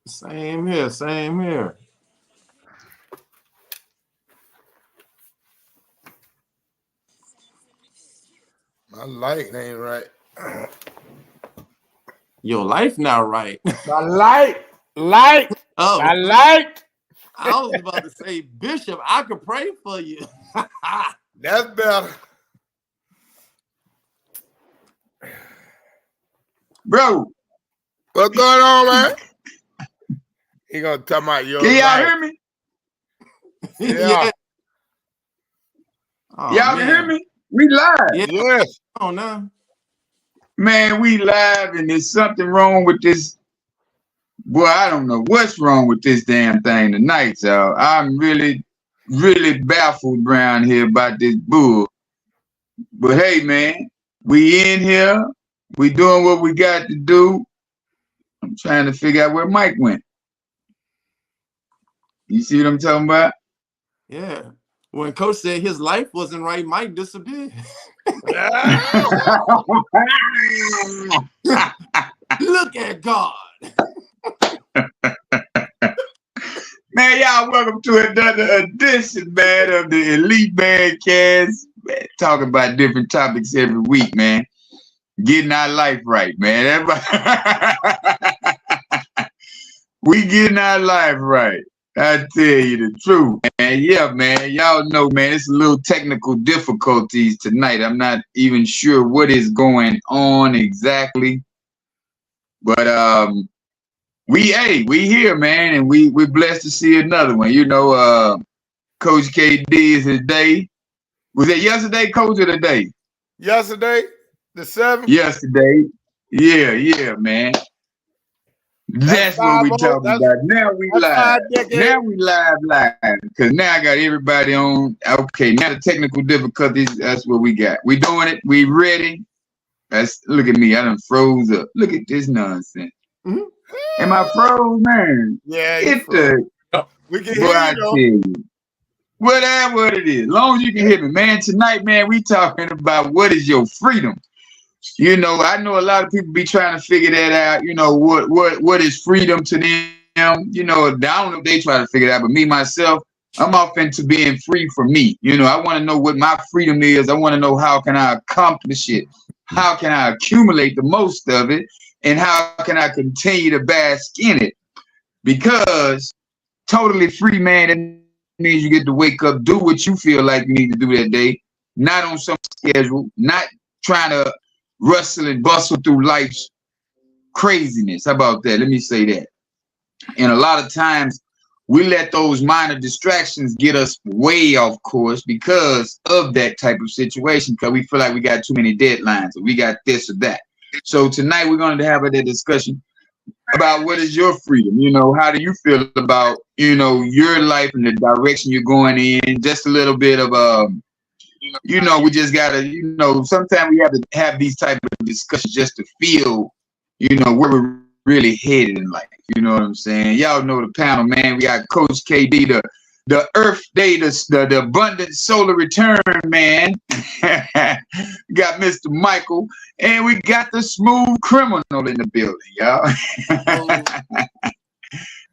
Same here. Same here. My light ain't right. Your life not right. My light, Oh, my light. I was about to say, Bishop, I could pray for you. That's better. Bro, What's going on, man? He gonna talk about your can y'all life. hear me? Yeah. Oh, Y'all can hear me? We live. Yeah. Yes. Oh, no. Man, we live and there's something wrong with this. Boy, I don't know what's wrong with this damn thing tonight, y'all. I'm really baffled around here about this bull. But hey, man, we in here. We doing what we got to do. I'm trying to figure out where Mike went. You see what I'm talking about? Yeah. When Coach said his life wasn't right, Mike disappeared. Look at God. Man, y'all welcome to another edition, man, of the Elite Mancast. Man, talking about different topics every week, man. Getting our life right, man. We getting our life right. I tell you the truth, man. Yeah, man. Y'all know, man, it's a little technical difficulties tonight. I'm not even sure what is going on exactly. But we here, man, and we're blessed to see another one. You know, Coach KD is his day. Was it yesterday, Coach, or the day? Yesterday, the 7th. Yesterday. Yeah, man. That's what we talking about. Now we live. Now we live. Because now I got everybody on. Okay, now the technical difficulties, that's what we got. We doing it. We ready. Look at me. I done froze up. Look at this nonsense. Mm-hmm. Am I froze, man? Yeah, we can hear you, tell you. Whatever what it is. As long as you can hear me. Man, tonight, man, we talking about what is your freedom. You know, I know a lot of people be trying to figure that out. You know, what is freedom to them? You know, I don't know if they try to figure it out, but me, myself, I'm off into being free for me. You know, I want to know what my freedom is. I want to know how can I accomplish it? How can I accumulate the most of it? And how can I continue to bask in it? Because totally free, man, it means you get to wake up, do what you feel like you need to do that day, not on some schedule, not trying to rustle and bustle through life's craziness. How about that? Let me say that. And a lot of times we let those minor distractions get us way off course because of that type of situation, because we feel like we got too many deadlines or we got this or that. So tonight we're going to have a discussion about what is your freedom. You know, how do you feel about, you know, your life and the direction you're going in? Just a little bit of you know, we just gotta, you know, sometimes we have to have these type of discussions just to feel, you know, where we're really headed in life. You know what I'm saying? Y'all know the panel, man. We got Coach KD, the Earth Day, the abundant solar return, man. Got Mr. Michael, and we got the smooth criminal in the building, y'all.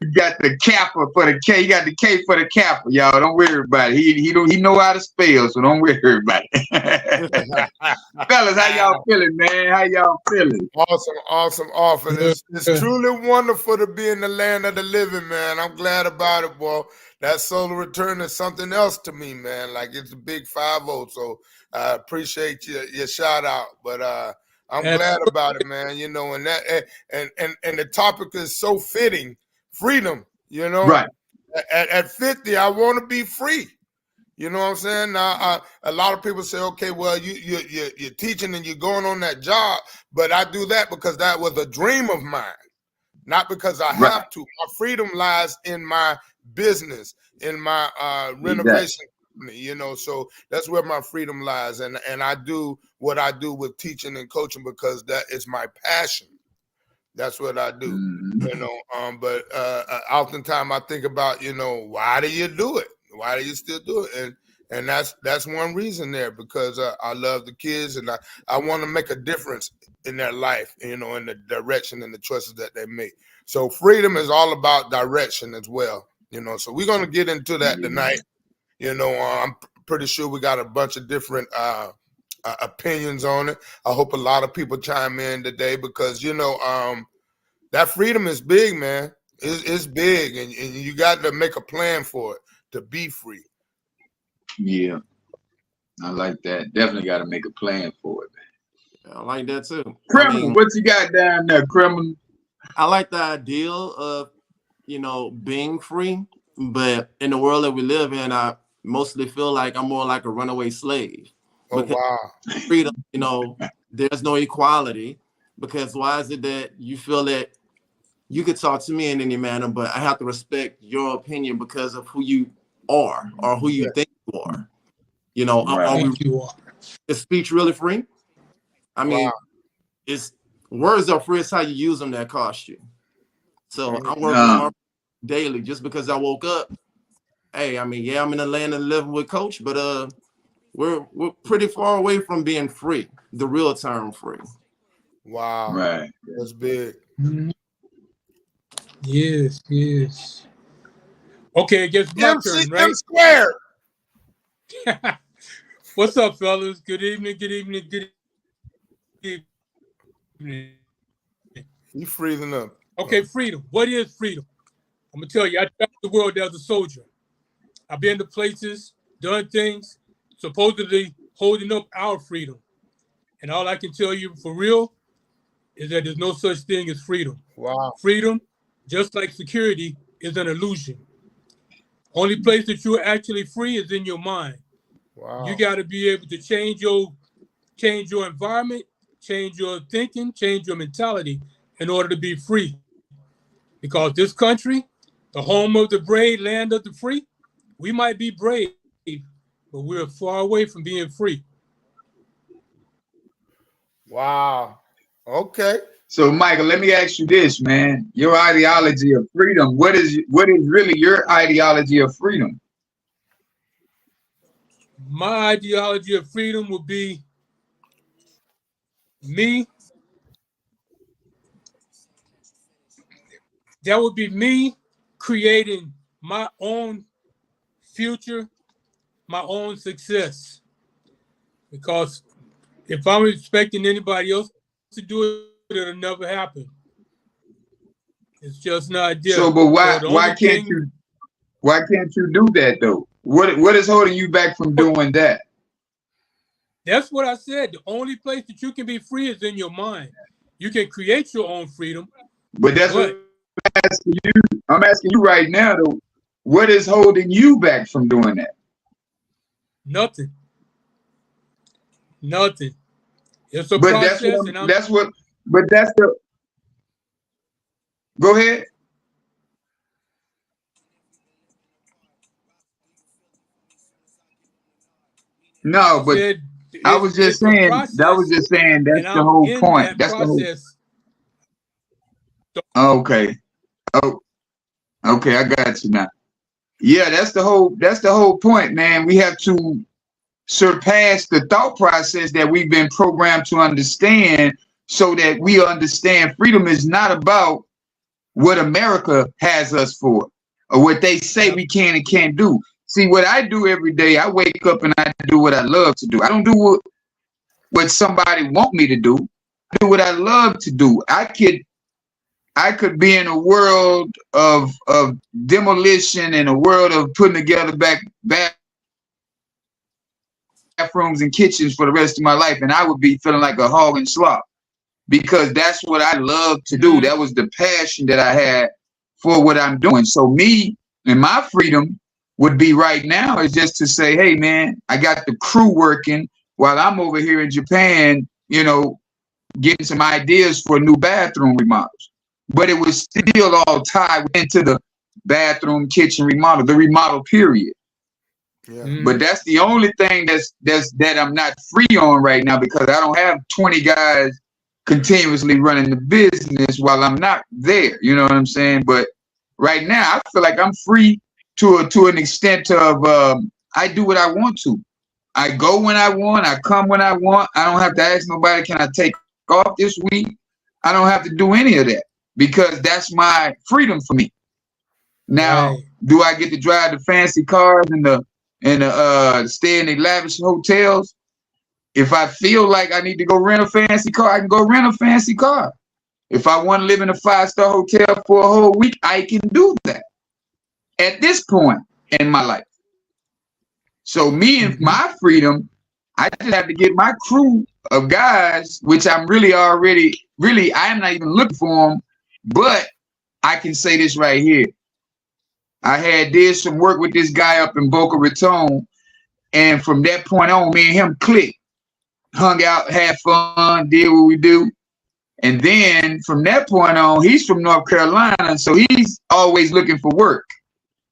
You got the Kappa for the K. You got the K for the Kappa, y'all. Don't worry about it. He know how to spell, so don't worry about it. Fellas, how y'all feeling, man? How y'all feeling? Awesome. It's truly wonderful to be in the land of the living, man. I'm glad about it, boy. That solar return is something else to me, man. Like it's a big 5-0. So I appreciate your shout out, but I'm glad about it, man. You know, and that and the topic is so fitting. Freedom, you know. Right. At 50, I want to be free. You know what I'm saying? Now, a lot of people say, okay, well, you're teaching and you're going on that job, but I do that because that was a dream of mine, not because I have to. My freedom lies in my business, in my renovation company, you know, so that's where my freedom lies. And I do what I do with teaching and coaching because that is my passion. That's what I do, you know. But oftentimes I think about, you know, why do you do it? Why do you still do it? And that's one reason there, because I love the kids and I want to make a difference in their life, you know, in the direction and the choices that they make. So freedom is all about direction as well, you know. So we're going to get into that tonight. You know, I'm pretty sure we got a bunch of different opinions on it. I hope a lot of people chime in today because, you know, that freedom is big, man. It's big, and you got to make a plan for it to be free. Yeah, I like that. Definitely got to make a plan for it, man. I like that too. Criminal, what you got down there, criminal? I like the ideal of, you know, being free, but in the world that we live in, I mostly feel like I'm more like a runaway slave. Oh, wow. Freedom, you know, there's no equality, because why is it that you feel that you could talk to me in any manner, but I have to respect your opinion because of who you are or who you think you are? You know, is speech really free? I mean, it's words are free. It's how you use them that cost you. So I'm working hard daily just because I woke up. Hey, I mean, yeah, I'm in the land of living with Coach, but we're pretty far away from being free, the real term free. Wow. Right. That's big. Yes, yes. Okay, I guess my turn, right? M squared. What's up, fellas? Good evening, good evening, good evening. You freezing up. Okay, freedom. What is freedom? I'm going to tell you, I traveled the world as a soldier. I've been to places, done things, supposedly holding up our freedom. And all I can tell you for real is that there's no such thing as freedom. Wow. Freedom, just like security, is an illusion. Only place that you're actually free is in your mind. Wow. You got to be able to change your environment, change your thinking, change your mentality in order to be free. Because this country, the home of the brave, land of the free, we might be brave, but we're far away from being free. Wow. Okay. So, Michael, let me ask you this, man. Your ideology of freedom, what is really your ideology of freedom? My ideology of freedom would be me. That would be me creating my own future, my own success. Because if I'm expecting anybody else to do it, it'll never happen. It's just not there. So, but why can't you do that though? What is holding you back from doing that? That's what I said. The only place that you can be free is in your mind. You can create your own freedom. But that's what I'm asking you. I'm asking you right now though. What is holding you back from doing that? Nothing. Nothing. It's a process. Go ahead. No, but I was just saying that's the whole point. That's the whole. Okay. Oh, okay, I got you now. Yeah, that's the whole point, man. We have to surpass the thought process that we've been programmed to understand, so that we understand freedom is not about what America has us for or what they say we can and can't do. See, what I do every day, I wake up and I do what I love to do. I don't do what somebody want me to do. I do what I love to do. I could be in a world of demolition and a world of putting together bathrooms and kitchens for the rest of my life, and I would be feeling like a hog and slop, because that's what I love to do. That was the passion that I had for what I'm doing. So me and my freedom would be right now is just to say, hey man, I got the crew working while I'm over here in Japan, you know, getting some ideas for new bathroom remodels. But it was still all tied into the bathroom, kitchen remodel, the remodel period. Yeah. But that's the only thing that I'm not free on right now, because I don't have 20 guys continuously running the business while I'm not there. You know what I'm saying? But right now, I feel like I'm free to an extent of I do what I want to. I go when I want. I come when I want. I don't have to ask nobody, can I take off this week? I don't have to do any of that. because that's my freedom for me. Now, Right. do I get to drive the fancy cars and stay in the lavish hotels? If I feel like I need to go rent a fancy car, I can go rent a fancy car. If I want to live in a 5-star hotel for a whole week, I can do that at this point in my life. So me and my freedom, I just have to get my crew of guys, which I'm really I'm not even looking for them, but I can say this right here. I did some work with this guy up in Boca Raton, and from that point on, me and him clicked, hung out, had fun, did what we do. And then from that point on, he's from North Carolina, so he's always looking for work.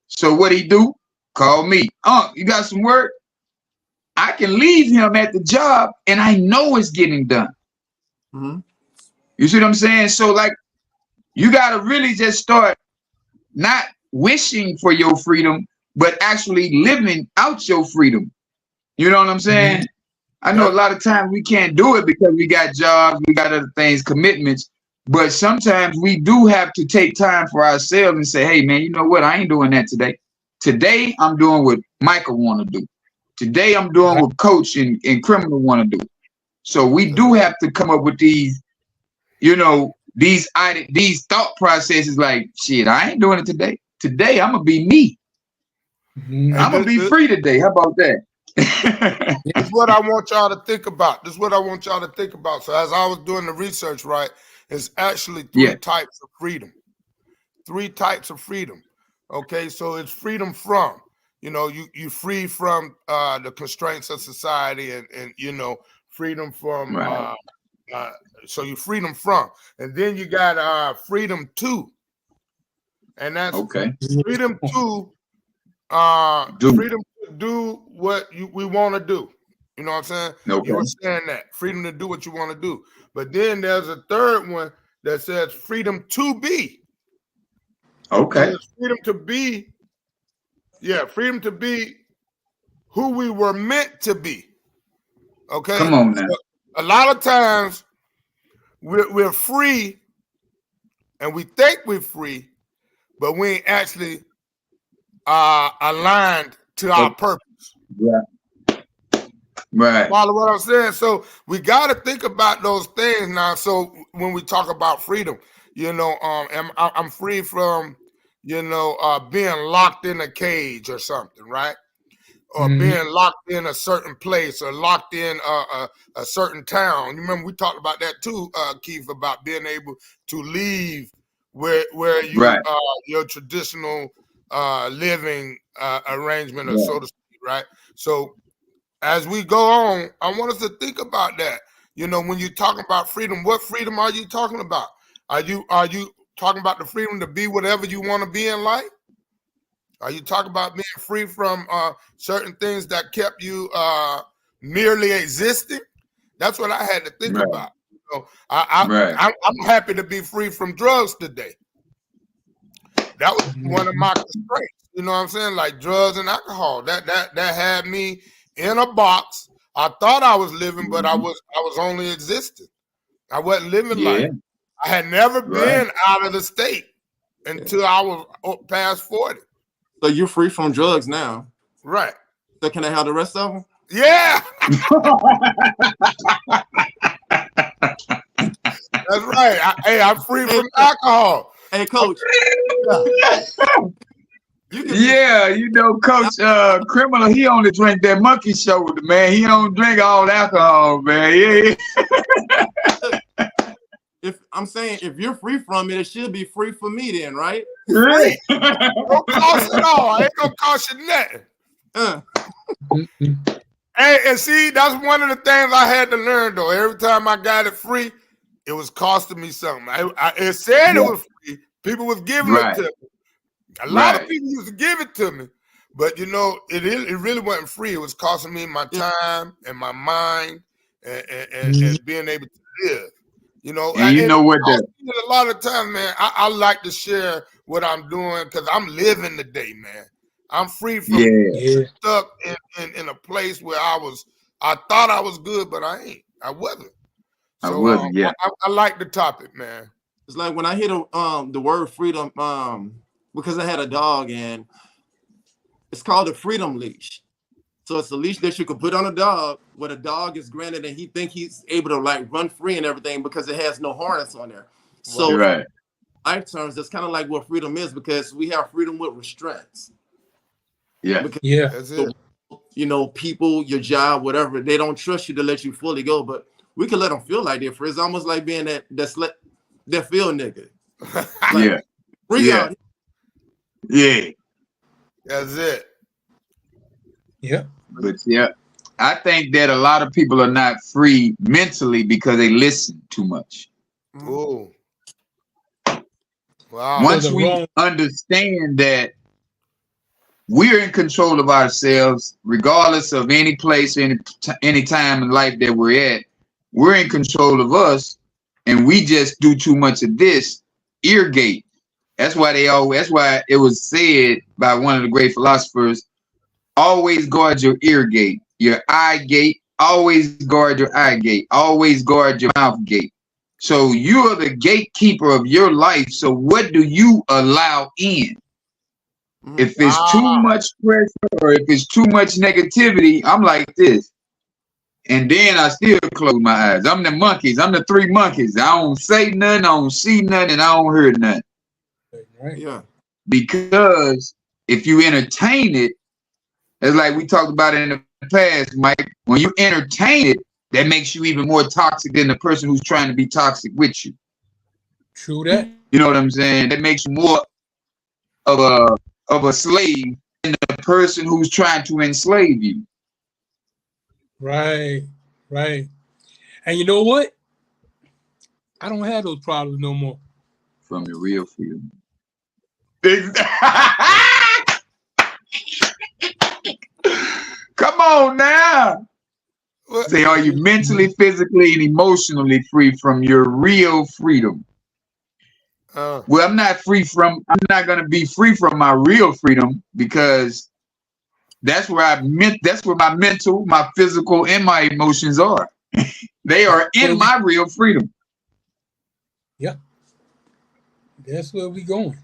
So what he do? Call me. You got some work? I can leave him at the job, and I know it's getting done. Mm-hmm. You see what I'm saying? So like, you got to really just start not wishing for your freedom, but actually living out your freedom. You know what I'm saying? Mm-hmm. I know a lot of times we can't do it because we got jobs, we got other things, commitments, but sometimes we do have to take time for ourselves and say, hey, man, you know what? I ain't doing that today. Today, I'm doing what Michael want to do. Today, I'm doing what Coach and Criminal want to do. So we do have to come up with these, these thought processes like, shit, I ain't doing it today. Today, I'm going to be me. Mm-hmm. I'm going to be free today. How about that? This is what I want y'all to think about. So as I was doing the research, right, it's actually three types of freedom. 3 types of freedom. Okay, so it's freedom from, you free from the constraints of society and freedom from so you freedom from. And then you got freedom to. And that's freedom to freedom to do what we want to do. You know what I'm saying? Okay. You understand that. Freedom to do what you want to do. But then there's a third one that says freedom to be. Okay. So it's freedom to be, freedom to be who we were meant to be. Okay? Come on now. So a lot of times we're free and we think we're free, but we ain't actually aligned to our purpose. Yeah. Right. Follow what I'm saying? So we got to think about those things now. So when we talk about freedom, I'm free from, being locked in a cage or something, right? Or being locked in a certain place or locked in a certain town. You remember we talked about that too, Keith, about being able to leave where you your traditional living arrangement, or so to speak, right? So as we go on, I want us to think about that. When you're talking about freedom, what freedom are you talking about? Are you talking about the freedom to be whatever you want to be in life? Are you talking about being free from certain things that kept you merely existing? That's what I had to think about. I'm happy to be free from drugs today. That was one of my constraints. You know what I'm saying? Like drugs and alcohol. That had me in a box. I thought I was living, but I was only existing. I wasn't living life. I had never been out of the state until I was past 40. So you're free from drugs now. Right. So can I have the rest of them? Yeah. That's right. I'm free from alcohol. Hey, Coach. Coach, Criminal, he only drink that monkey shoulder, man. He don't drink all alcohol, man. Yeah. If you're free from it, it should be free for me then, right? Right. Don't cost it all. I ain't gonna cost you nothing. Hey, and see, that's one of the things I had to learn though. Every time I got it free, it was costing me something. It said it was free. People was giving it to me. A lot of people used to give it to me, but it really wasn't free. It was costing me my time and my mind and being able to live. And what that? A lot of times, man, I like to share what I'm doing because I'm living the day, man. I'm free from stuck in a place where I thought I was good, but I ain't. I wasn't. So I like the topic, man. It's like when I hear the word freedom, because I had a dog, and it's called a freedom leash. So it's a leash that you can put on a dog, where the dog is granted and he think he's able to like run free and everything because it has no harness on there. So right. in life terms, that's kind of like what freedom is, because we have freedom with restraints. Yeah. Because, Yeah. That's it. you know, people, your job, whatever, they don't trust you to let you fully go, but we can let them feel like that. For it's almost like being that field nigga. Like, Yeah. free Yeah. out. Yeah. That's it. Yeah. But yeah, I think that a lot of people are not free mentally because they listen too much. Ooh. Wow. Once we understand that we're in control of ourselves, regardless of any place, any time in life that we're at, we're in control of us, and we just do too much of this. Ear gate. That's why it was said by one of the great philosophers, always guard your ear gate, your eye gate, always guard your eye gate, always guard your mouth gate. So you're the gatekeeper of your life. So what do you allow in? If it's too much pressure or if it's too much negativity, I'm like this. And then I still close my eyes. I'm the monkeys. I'm the three monkeys. I don't say nothing, I don't see nothing, and I don't hear nothing. Right. Yeah. Because if you entertain it, it's like we talked about it in the past, Mike. When you entertain it, that makes you even more toxic than the person who's trying to be toxic with you. True that. You know what I'm saying? That makes you more of a slave than the person who's trying to enslave you. Right. Right. And you know what? I don't have those problems no more. From your real freedom. Come on now. Say, are you mentally, physically, and emotionally free from your real freedom? Well, I'm not going to be free from my real freedom, because that's where my mental, my physical, and my emotions are. They are in my real freedom. Yeah. That's where we going.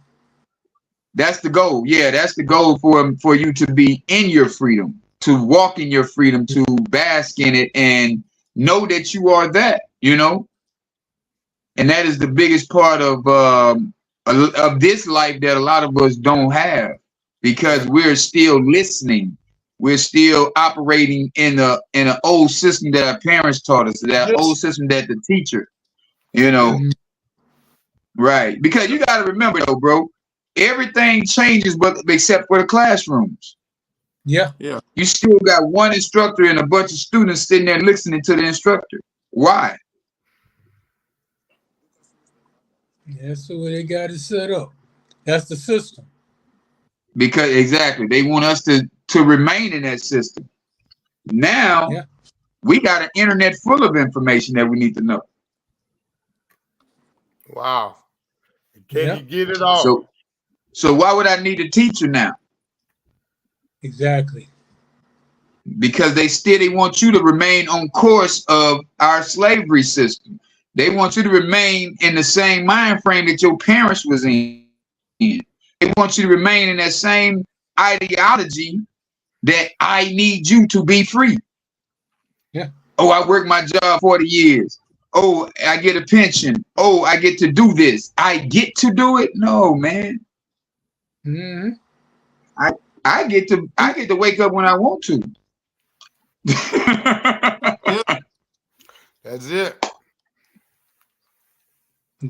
That's the goal. Yeah, that's the goal for you to be in your freedom, to walk in your freedom, to bask in it, and know that you are that, you know. And that is the biggest part of this life that a lot of us don't have, because we're still listening. We're still operating in an old system that our parents taught us, that old system that the teacher, you know. Right. Because you got to remember, though, bro, everything changes except for the classrooms. Yeah. Yeah. You still got one instructor and a bunch of students sitting there listening to the instructor. Why? That's the way they got it set up. That's the system. Because exactly, they want us to remain in that system. Now, we got an internet full of information that we need to know. Wow. Can you get it all? So why would I need a teacher now? Exactly. Because they want you to remain on course of our slavery system. They want you to remain in the same mind frame that your parents was in. They want you to remain in that same ideology that I need you to be free. Yeah. Oh, I worked my job 40 years. Oh, I get a pension. Oh, I get to do this. I get to do it? No, man. Mm-hmm. I get to wake up when I want to. That's it.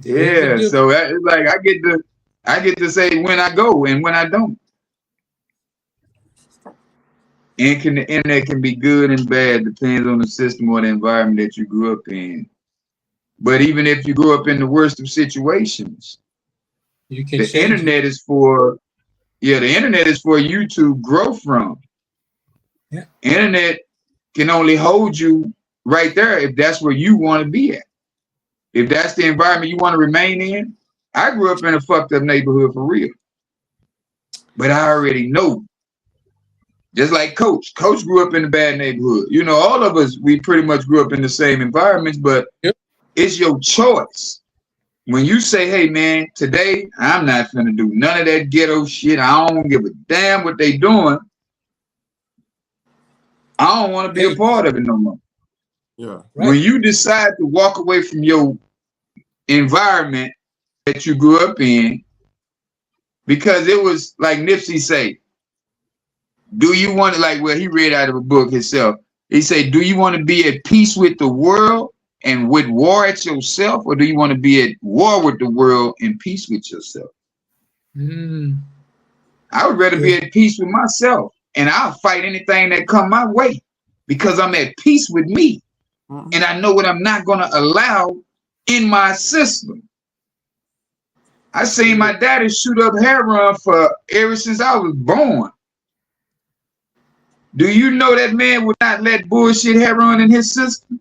Yeah, so it's like I get to say when I go and when I don't. And the internet can be good and bad, depends on the system or the environment that you grew up in. But even if you grew up in the worst of situations, the internet is for you to grow from. Yeah. Internet can only hold you right there if that's where you want to be at. If that's the environment you want to remain in. I grew up in a fucked up neighborhood for real. But I already know. Just like Coach. Coach grew up in a bad neighborhood. You know, all of us, we pretty much grew up in the same environments, but it's your choice. when you say, hey man, today I'm not gonna do none of that ghetto shit. I don't give a damn what they doing. I don't want to be a part of it no more. Yeah. Right. When you decide to walk away from your environment that you grew up in, because it was like Nipsey say, do you want to, like, well, he read out of a book himself. He said, do you want to be at peace with the world and with war at yourself, or do you want to be at war with the world and peace with yourself? I would rather be at peace with myself, and I'll fight anything that come my way because I'm at peace with me. And I know what I'm not going to allow in my system. I seen my daddy shoot up heroin for ever since I was born. Do you know that man would not let bullshit heroin in his system?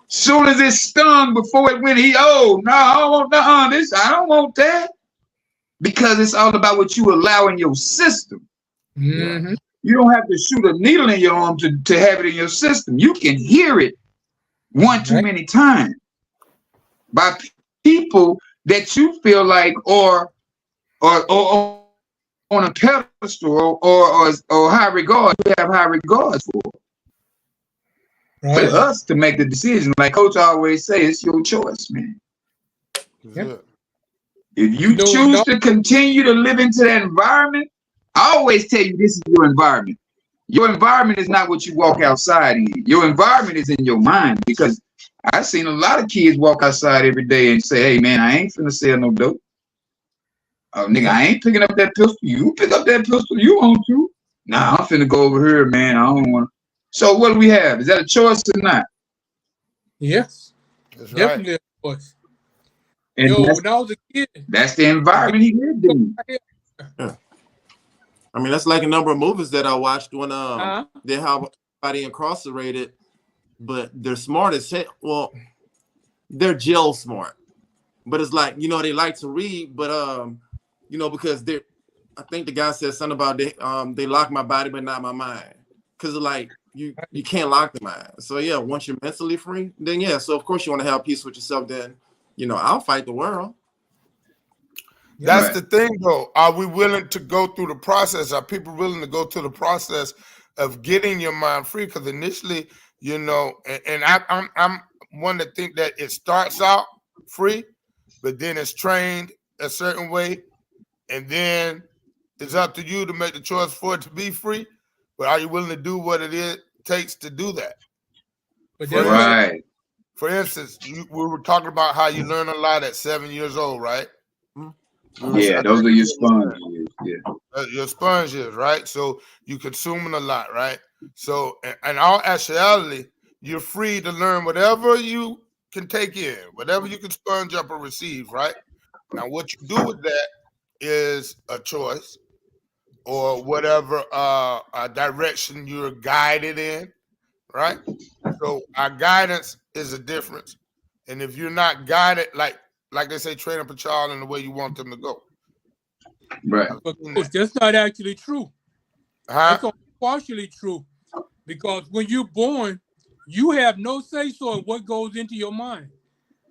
Soon as it stung before it went, I don't want this. I don't want that. Because it's all about what you allow in your system. Mm-hmm. You don't have to shoot a needle in your arm to have it in your system. You can hear it one too many times by people that you feel like or on a pedestal or high regard, you have high regards for. Right. For us to make the decision, like Coach always say, it's your choice, man. Yeah. If you choose to continue to live into that environment, I always tell you this is your environment. Your environment is not what you walk outside in. Your environment is in your mind, because I've seen a lot of kids walk outside every day and say, hey, man, I ain't finna sell no dope. Oh, nigga, I ain't picking up that pistol. You pick up that pistol. You want to. Nah, I'm finna go over here, man. I don't want to. So what do we have? Is that a choice or not? Yes. That's Definitely right. a choice. And When I was a kid. that's the environment he lived in. Yeah. I mean, that's like a number of movies that I watched when they have everybody incarcerated, but they're smart as hell. Well, they're jail smart, but it's like, they like to read, but because I think the guy said something about they lock my body but not my mind, because like you can't lock the mind. So yeah, once you're mentally free, then yeah. So of course you want to have peace with yourself. Then I'll fight the world. That's the thing, though. Are we willing to go through the process? Are people willing to go through the process of getting your mind free? Because initially, and I'm one to think that it starts out free, but then it's trained a certain way, and then it's up to you to make the choice for it to be free. But are you willing to do what it takes to do that? For instance, we were talking about how you learn a lot at 7 years old, right? Yeah, those are your sponge years. Yeah. Your sponge years, right? So you consuming a lot, right? So, in all actuality, you're free to learn whatever you can take in, whatever you can sponge up or receive, right? Now, what you do with that is a choice, or whatever direction you're guided in, right? So our guidance is a difference. And if you're not guided, like they say, train up a child in the way you want them to go. Right. But that's not actually true. Huh? That's only partially true, because when you're born, you have no say-so in what goes into your mind.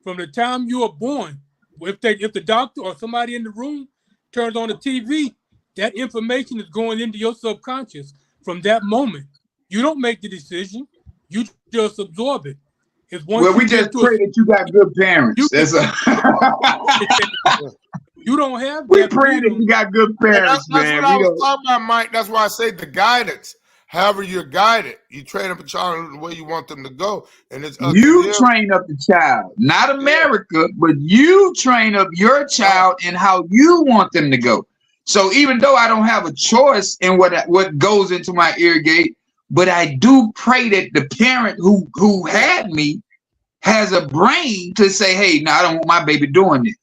From the time you are born, if the doctor or somebody in the room turns on the TV, that information is going into your subconscious from that moment. You don't make the decision. You just absorb it. Well, we just pray that you got good parents. You don't have that. We pray that you got good parents, that's man. What I was talking about, Mike. That's why I say the guidance. However you're guided, you train up a child the way you want them to go. And it's you train up the child, not America, but you train up your child and how you want them to go. So even though I don't have a choice in what goes into my ear gate, but I do pray that the parent who had me has a brain to say, hey, no, I don't want my baby doing this.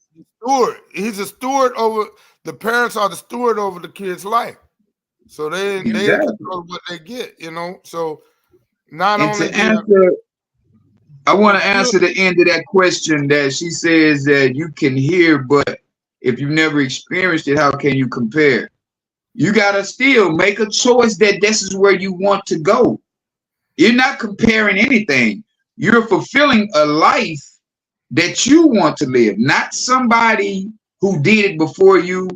Steward. He's a steward over, the parents are the steward over the kid's life. So they control what they get, So not and only to answer, I want to answer the end of that question that she says that you can hear, but if you've never experienced it, how can you compare? You gotta still make a choice that this is where you want to go. You're not comparing anything. you're fulfilling a life that you want to live, not somebody who did it before you,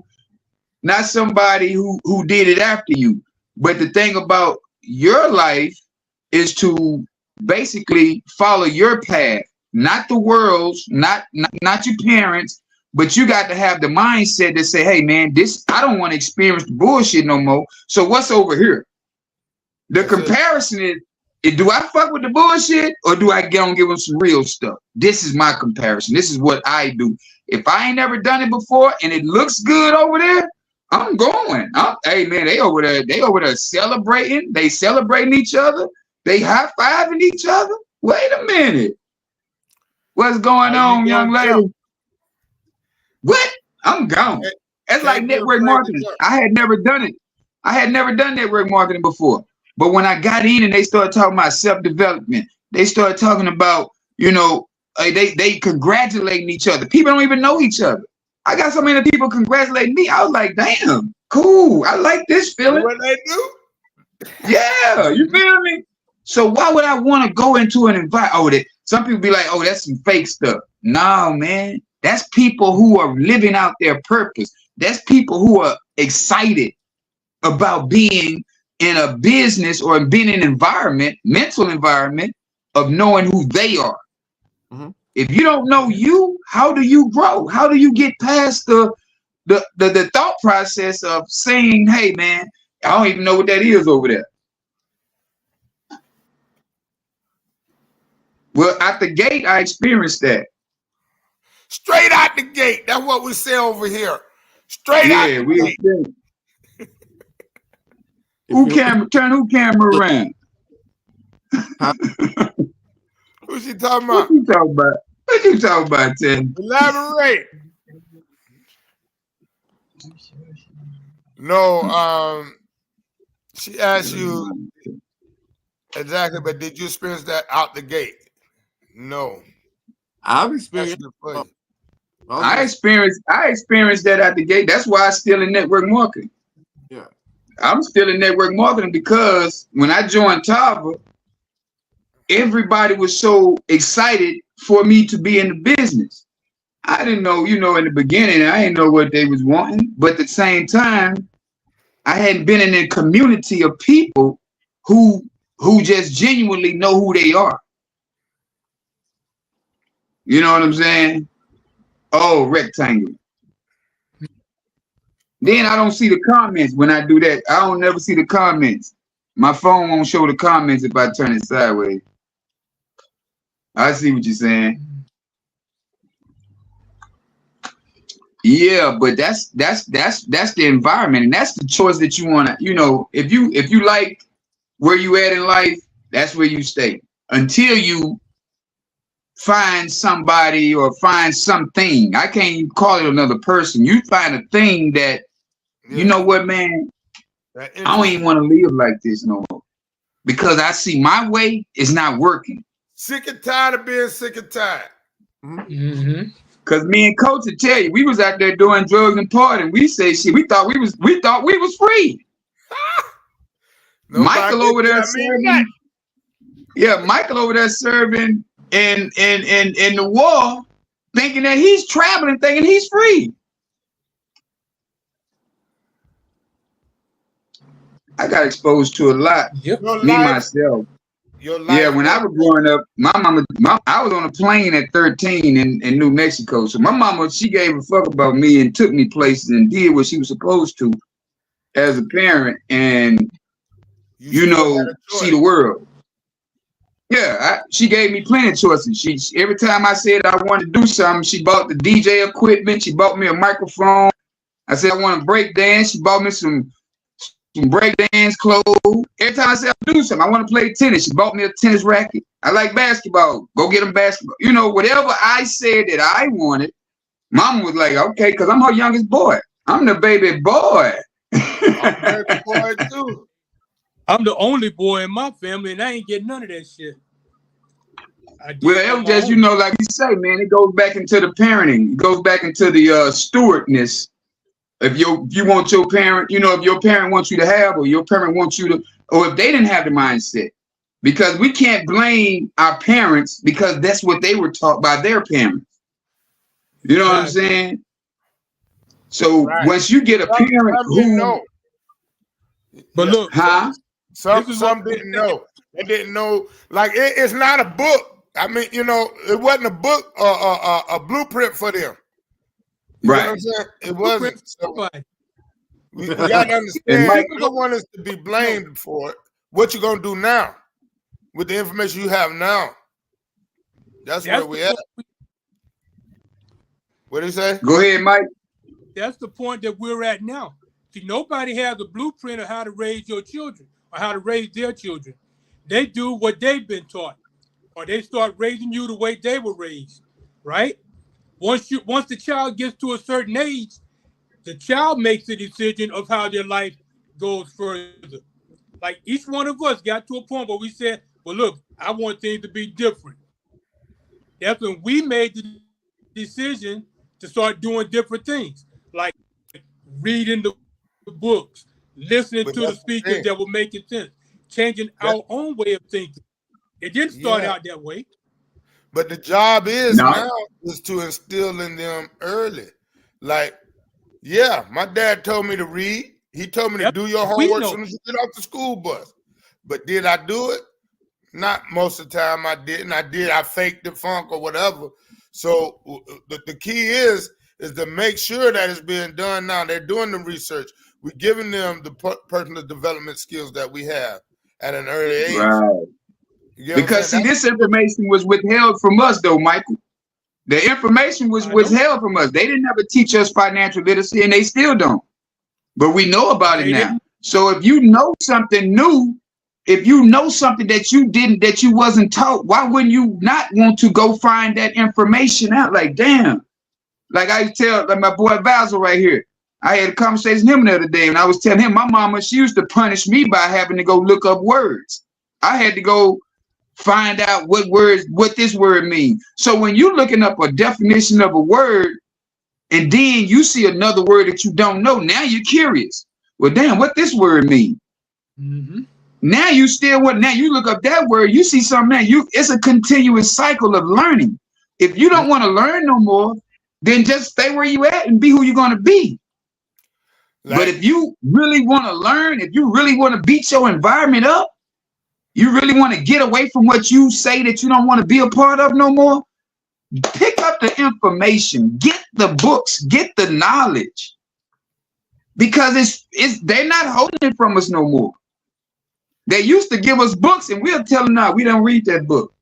not somebody who did it after you. But the thing about your life is to basically follow your path, not the world's, not your parents, but you got to have the mindset to say, hey man, I don't want to experience the bullshit no more. So what's over here? The comparison is, do I fuck with the bullshit or do I get on give them some real stuff? This is my comparison. This is what I do. If I ain't never done it before and it looks good over there, I'm going. Hey man, they over there celebrating. They celebrating each other. They high-fiving each other. Wait a minute. What's going on, young lady? What? I'm gone. That's like network marketing. I had never done it. I had never done network marketing before. But when I got in and they started talking about self-development, they started talking about, they congratulating each other. People don't even know each other. I got so many people congratulating me. I was like, damn, cool. I like this feeling. What they do? Yeah, you feel me? So why would I want to go into an environment? Some people be like, oh, that's some fake stuff. No, man. That's people who are living out their purpose. That's people who are excited about being in a business or being in an environment, mental environment of knowing who they are. Mm-hmm. If you don't know you, how do you grow? How do you get past the thought process of saying, hey, man, I don't even know what that is over there. Well, at the gate, I experienced that. Straight out the gate. That's what we say over here. Straight out the gate. Who camera around? Who's she talking about? What you talking about? What you talking about, Ted? Elaborate. No, she asked you exactly, but did you experience that out the gate? No. I've experienced I experienced that at the gate. That's why I'm still in network marketing. Yeah. I'm still in network marketing because when I joined Tava, everybody was so excited for me to be in the business. I didn't know, in the beginning, I didn't know what they was wanting. But at the same time, I hadn't been in a community of people who just genuinely know who they are. You know what I'm saying? Oh, rectangle. Then I don't see the comments when I do that. I don't never see the comments. My phone won't show the comments if I turn it sideways. I see what you're saying. Yeah, but that's the environment, and that's the choice that you want to, if you like where you at in life, that's where you stay until you find somebody or find something. I can't even call it another person. You find a thing that, you know what, man, I don't even want to live like this no more because I see my way is not working. Sick and tired of being sick and tired. Mm-hmm. Cause me and Coach would tell you, we was out there doing drugs and partying. We say shit. We thought we was free. Michael over there serving. Yeah, Michael over there serving in the war, thinking that he's traveling, thinking he's free. I got exposed to a lot. Yep. Myself. Yeah, when I was growing up, I was on a plane at 13 in New Mexico. So my mama, she gave a fuck about me and took me places and did what she was supposed to as a parent and, see the world. Yeah, she gave me plenty of choices. Every time I said I wanted to do something, she bought the DJ equipment. She bought me a microphone. I said I want to break dance. She bought me some break dance clothes. Every time I said I'll do something, I want to play tennis. She bought me a tennis racket. I like basketball. Go get them basketball. Whatever I said that I wanted, Mama was like, okay, because I'm her youngest boy. I'm the baby boy. I'm baby boy too. I'm the only boy in my family, and I ain't getting none of that shit. Well, it was just, like you say, man, it goes back into the parenting. It goes back into the stewardness. If you want your parent, if your parent wants you to have, or your parent wants you to, or if they didn't have the mindset, because we can't blame our parents because that's what they were taught by their parents. You know what I'm saying? So once you get a parent who, but look, some what, didn't know. They didn't know. Like it's not a book. I mean, you know, it wasn't a book, a blueprint for them. You know what I'm saying? It wasn't. So we got to understand. No one is to be blamed for it. What you gonna do now with the information you have now? That's where we at. What do you say? Go ahead, Mike. That's the point that we're at now. See, nobody has a blueprint of how to raise your children or how to raise their children. They do what they've been taught, or they start raising you the way they were raised, right? Once the child gets to a certain age, the child makes the decision of how their life goes further. Like each one of us got to a point where we said, well, look, I want things to be different. That's when we made the decision to start doing different things, like reading the books, listening to the speakers that were making sense, changing our own way of thinking. It didn't start out that way. But the job now is to instill in them early. Like, yeah, my dad told me to read. He told me to do your homework as soon as you get off the school bus. But did I do it? Not most of the time I didn't. I faked the funk or whatever. So the key is to make sure that it's being done now. They're doing the research. We're giving them the personal development skills that we have at an early age. Right. Because see, this information was withheld from us, though, Michael. The information was withheld from us. They didn't ever teach us financial literacy, and they still don't. But we know about it now. So if you know something new, if you know something that you wasn't taught, why wouldn't you not want to go find that information out? Like, damn. Like I tell my boy Basil right here. I had a conversation with him the other day, and I was telling him my mama, she used to punish me by having to go look up words. I had to go find out what this word means. So when you're looking up a definition of a word, and then you see another word that you don't know, now you're curious. Well, damn, what this word mean? Mm-hmm. Now you look up that word, you see something, man, it's a continuous cycle of learning. If you don't want to learn no more, then just stay where you at and be who you're going to be. But if you really want to learn, if you really want to beat your environment up, you really want to get away from what you say that you don't want to be a part of no more, pick up the information, get the books, get the knowledge. Because they're not holding it from us no more. They used to give us books and we'll tell them now we don't read that book.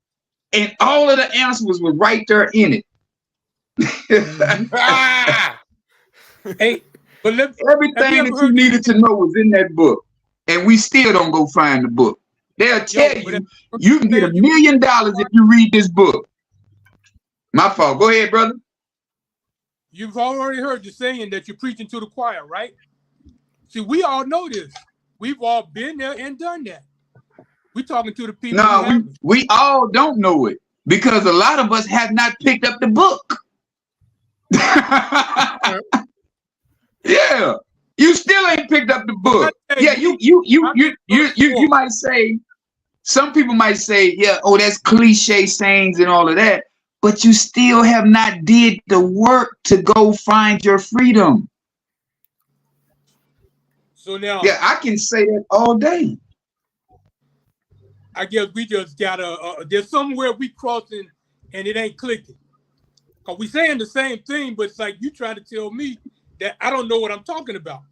And all of the answers were right there in it. Hey, but everything that you needed to know was in that book. And we still don't go find the book. They'll tell you can get $1 million if you read this book. My fault. Go ahead, brother. You've already heard the saying that you're preaching to the choir, right? See, we all know this. We've all been there and done that. We're talking to the people. No, we all don't know it because a lot of us have not picked up the book. Yeah, you still ain't picked up the book. Yeah, you might say, some people might say, yeah, oh, that's cliche sayings and all of that, but you still have not did the work to go find your freedom. So now, yeah, I can say that all day. I guess we just gotta. There's somewhere we crossing and it ain't clicking. Cause we saying the same thing, but it's like you trying to tell me that I don't know what I'm talking about.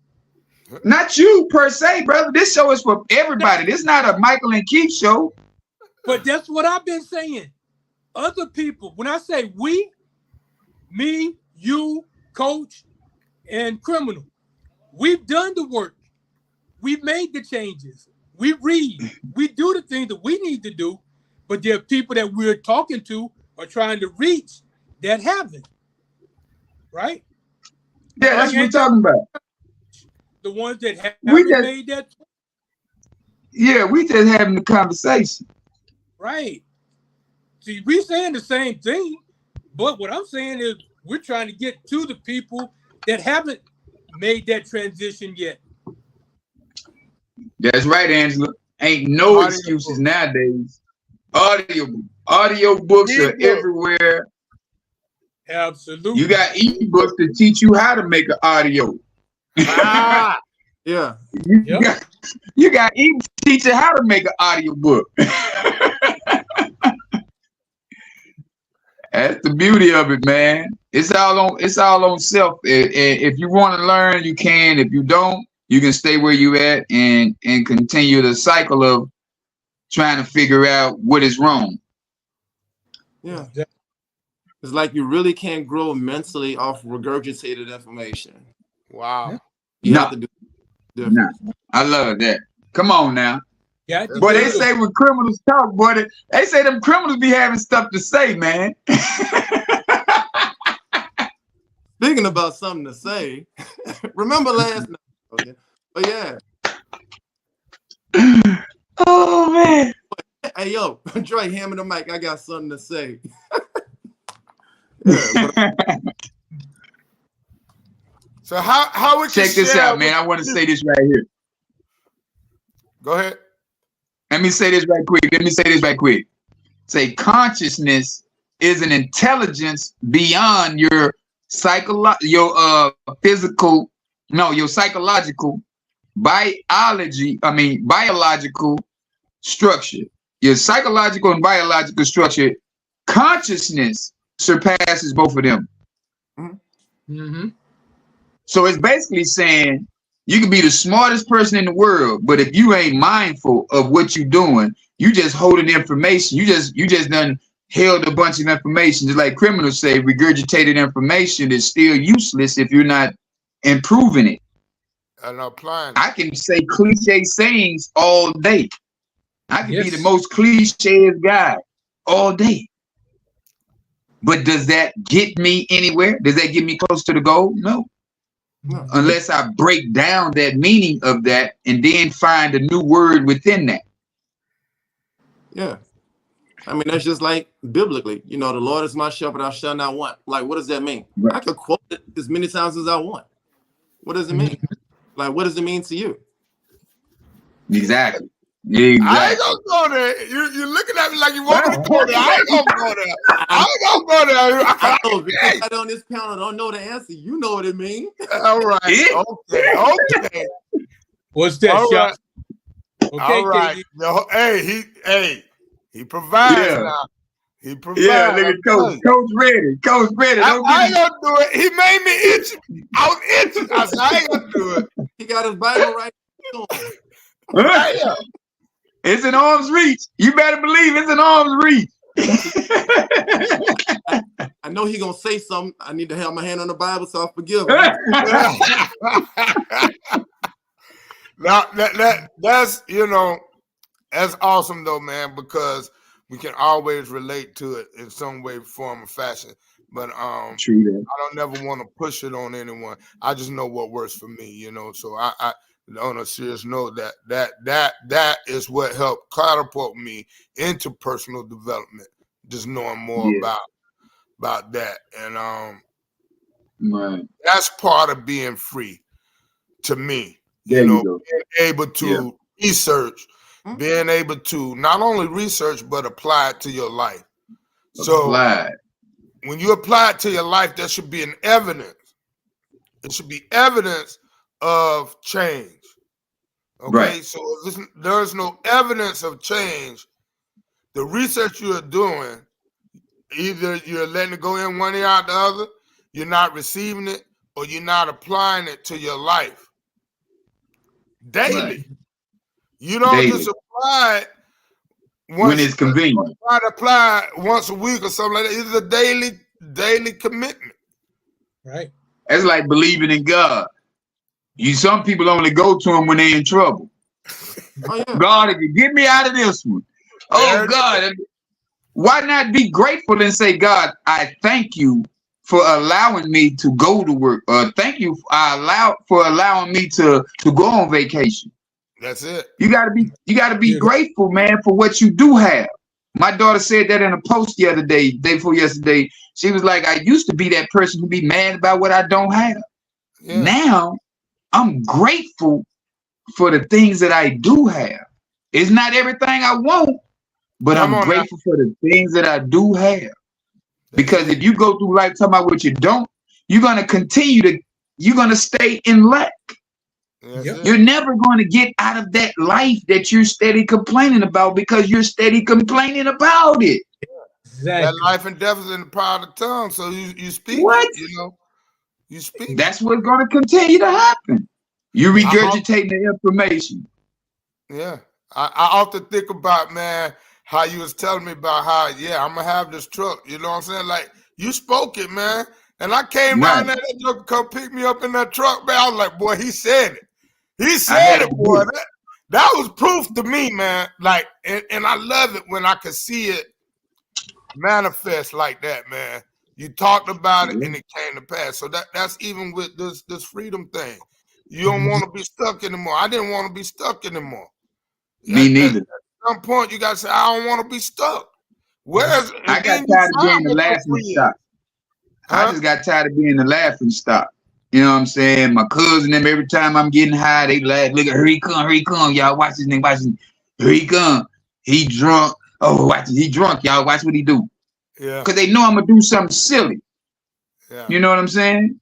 Not you per se, brother. This show is for everybody. This is not a Michael and Keith show. But that's what I've been saying. Other people, when I say we, me, you, coach, and criminal, we've done the work. We've made the changes. We read. We do the things that we need to do. But there are people that we're talking to or trying to reach that haven't. Right? Yeah, that's what we're talking about. The ones that haven't made that. Yeah, we just having the conversation. Right. See, we're saying the same thing, but what I'm saying is we're trying to get to the people that haven't made that transition yet. That's right, Angela. Ain't no excuses nowadays. Audio books are everywhere. Absolutely. You got ebooks to teach you how to make an audio. Ah, Yeah. You got ebooks to teach you how to make an audio book. That's the beauty of it, man. It's all on self. If you want to learn, you can. If you don't, you can stay where you at and continue the cycle of trying to figure out what is wrong. Yeah. It's like you really can't grow mentally off regurgitated information. wow. You have to do different. I love that. Come on now. Yeah, Boy, they say when criminals talk, boy, they say them criminals be having stuff to say, man. Speaking about something to say, remember last night? Okay. But yeah. Oh man. Hey yo, Dre, hand me the mic. I got something to say. Yeah, So how we check this out, man. I want to say this right here. Go ahead. Let me say this right quick. Say consciousness is an intelligence beyond your psychological, biological structure. Your psychological and biological structure, consciousness surpasses both of them. Mm-hmm. So it's basically saying you can be the smartest person in the world, but if you ain't mindful of what you're doing, you just holding information. You just done held a bunch of information. Just like criminals say, regurgitated information is still useless if you're not improving it. And applying. I can say cliche sayings all day. I can be the most cliche guy all day. But does that get me anywhere? Does that get me close to the goal? No. Unless I break down that meaning of that and then find a new word within that. Yeah. I mean, that's just like biblically, the Lord is my shepherd, I shall not want. Like, what does that mean? Right. I could quote it as many times as I want. What does it mean? Like, what does it mean to you? Exactly. I ain't gonna go there. You're looking at me like you want me to go there. I ain't gonna go there. I know, because everybody on this panel don't know the answer. You know what it means. All right. Okay. What's that, all Shop? Right. Okay, all right. No, he provides now. He provides. Yeah, look at Coach ready. Coach ready. I ain't gonna do it. He made me itch. I was itching. I said, I ain't gonna do it. He got his Bible right. It's in arm's reach. You better believe it's in arm's reach. I know he's gonna say something. I need to have my hand on the Bible, so I forgive him. Now that's that's awesome though, man, because we can always relate to it in some way, form, or fashion. But True that. I don't never want to push it on anyone. I just know what works for me, So I on a serious note, that is what helped catapult me into personal development. Just knowing more about that, and that's part of being free to me. Being able to research, being able to not only research but apply it to your life. So when you apply it to your life, there should be an evidence. It should be evidence of change. Okay, right. So there's no evidence of change. The research you are doing, either you're letting it go in one ear out the other, you're not receiving it, or you're not applying it to your life daily. Right. You don't just apply it when it's convenient. Try to apply it once a week or something like that. It's a daily commitment. Right. It's like believing in God. Some people only go to him when they're in trouble. Oh, yeah. God, if you get me out of this one. Oh, God. Why not be grateful and say, God, I thank you for allowing me to go to work. Thank you for allowing me to go on vacation. That's it. You gotta be grateful, man, for what you do have. My daughter said that in a post the other day before yesterday. She was like, I used to be that person who be mad about what I don't have. Yeah. Now I'm grateful for the things that I do have. It's not everything I want, but I'm grateful for the things that I do have. Because if you go through life talking about what you don't, you're going to you're going to stay in lack. You're never going to get out of that life that you're steady complaining about because you're steady complaining about it. That life and death is in the power of the tongue. So you speak what? it, you know. You speak. That's what's going to continue to happen. You regurgitating the information. Yeah. I often think about, man, how you was telling me about how, I'm going to have this truck. You know what I'm saying? Like, you spoke it, man. And I came down there, that joker come pick me up in that truck, man. I was like, boy, he said it. He said it, boy. That was proof to me, man. Like, and I love it when I can see it manifest like that, man. You talked about it and it came to pass. So that's even with this freedom thing. You don't want to be stuck anymore. I didn't want to be stuck anymore. Me neither. At some point, you got to say, I don't want to be stuck. I got tired of being the laughing stock. I just got tired of being the laughing stock. You know what I'm saying? My cousin, them, every time I'm getting high, they laugh. Look at here he come. Y'all watch this nigga, watch this. Here he come. He drunk. Oh, watch it. He drunk. Y'all watch what he do. Yeah. Because they know I'm going to do something silly. Yeah. You know what I'm saying?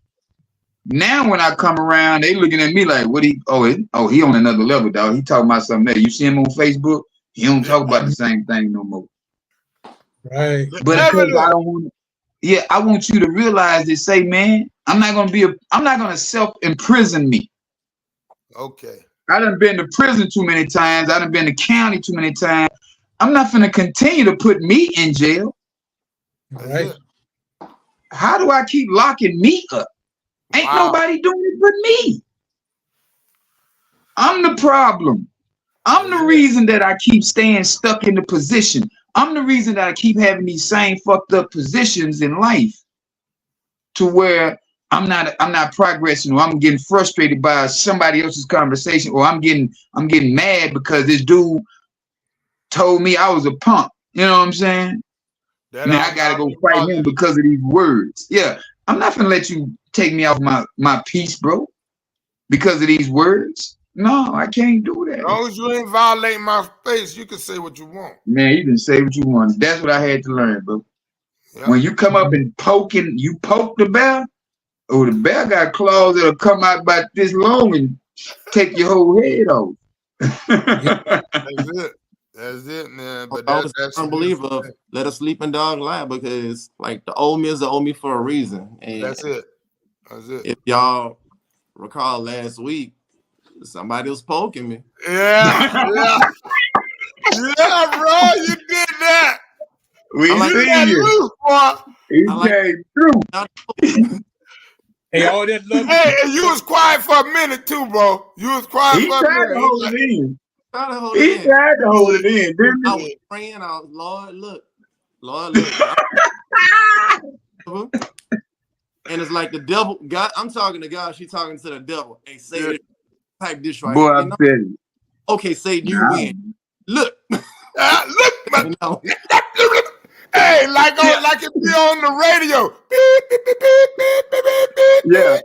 Now when I come around, they looking at me like, what he on another level, dog. He talking about something else. You see him on Facebook? He don't talk about the same thing no more. Right. But because I don't want I want you to realize that, say, man, I'm not gonna self-imprison me. Okay. I done been to prison too many times. I done been to county too many times. I'm not gonna continue to put me in jail. Right. How do I keep locking me up? Ain't nobody doing it but me. I'm the problem. I'm the reason that I keep staying stuck in the position. I'm the reason that I keep having these same fucked up positions in life, to where I'm not progressing, or I'm getting frustrated by somebody else's conversation, or I'm getting mad because this dude told me I was a punk. You know what I'm saying? Now I gotta go fight him because of these words. Yeah, I'm not gonna let you take me off my peace, bro, because of these words. No, I can't do that. As long as you ain't violating my space, you can say what you want. Man, you can say what you want. That's what I had to learn, bro. Yep. When you come up and poke the bear, the bear got claws that'll come out about this long and take your whole head off. That's it, man. But that's unbelievable. Let a sleeping dog lie, because like the old me is the old me for a reason. And that's it. If y'all recall last week, somebody was poking me. Yeah, bro, you did that. We see you. He came through. Hey, all that love. Hey, and you was quiet for a minute too, bro. You was quiet for a minute. To hold it in. He tried to hold it in, didn't he? I was praying out, Lord, look. And it's like the devil, God, I'm talking to God, she's talking to the devil. Hey, say type this right. Boy, I'm telling you. Okay, say you win. Look. Look, hey, like it be on the radio. Yeah.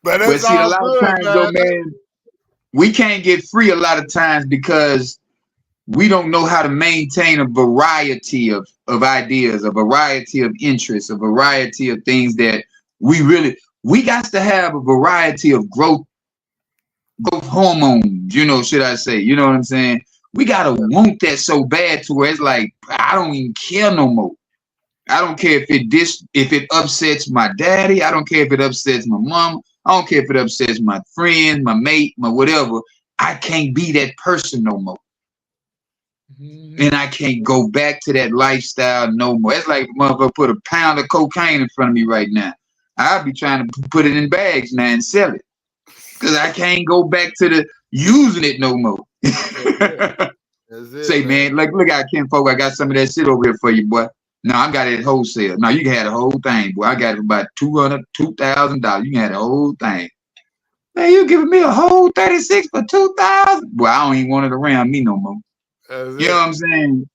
But see, a lot of times, though, man, we can't get free a lot of times because we don't know how to maintain a variety of ideas, a variety of interests, a variety of things that we got to have a variety of growth hormones, should I say, you know what I'm saying? We got to want that so bad to where it's like, I don't even care no more. I don't care if it upsets my daddy. I don't care if it upsets my mom. I don't care if it upsets my friend, my mate, my whatever. I can't be that person no more. And I can't go back to that lifestyle no more. It's like a motherfucker put a pound of cocaine in front of me right now. I'll be trying to put it in bags now and sell it, because I can't go back to using it no more. Say, man, look out, Ken folk, I got some of that shit over here for you, boy. No, I got it at wholesale. No, you can have the whole thing, boy. I got it for about $200,000, $2,000. You can have the whole thing. Man, you giving me a whole 36 for $2,000? Boy, I don't even want it around me no more. You know what I'm saying?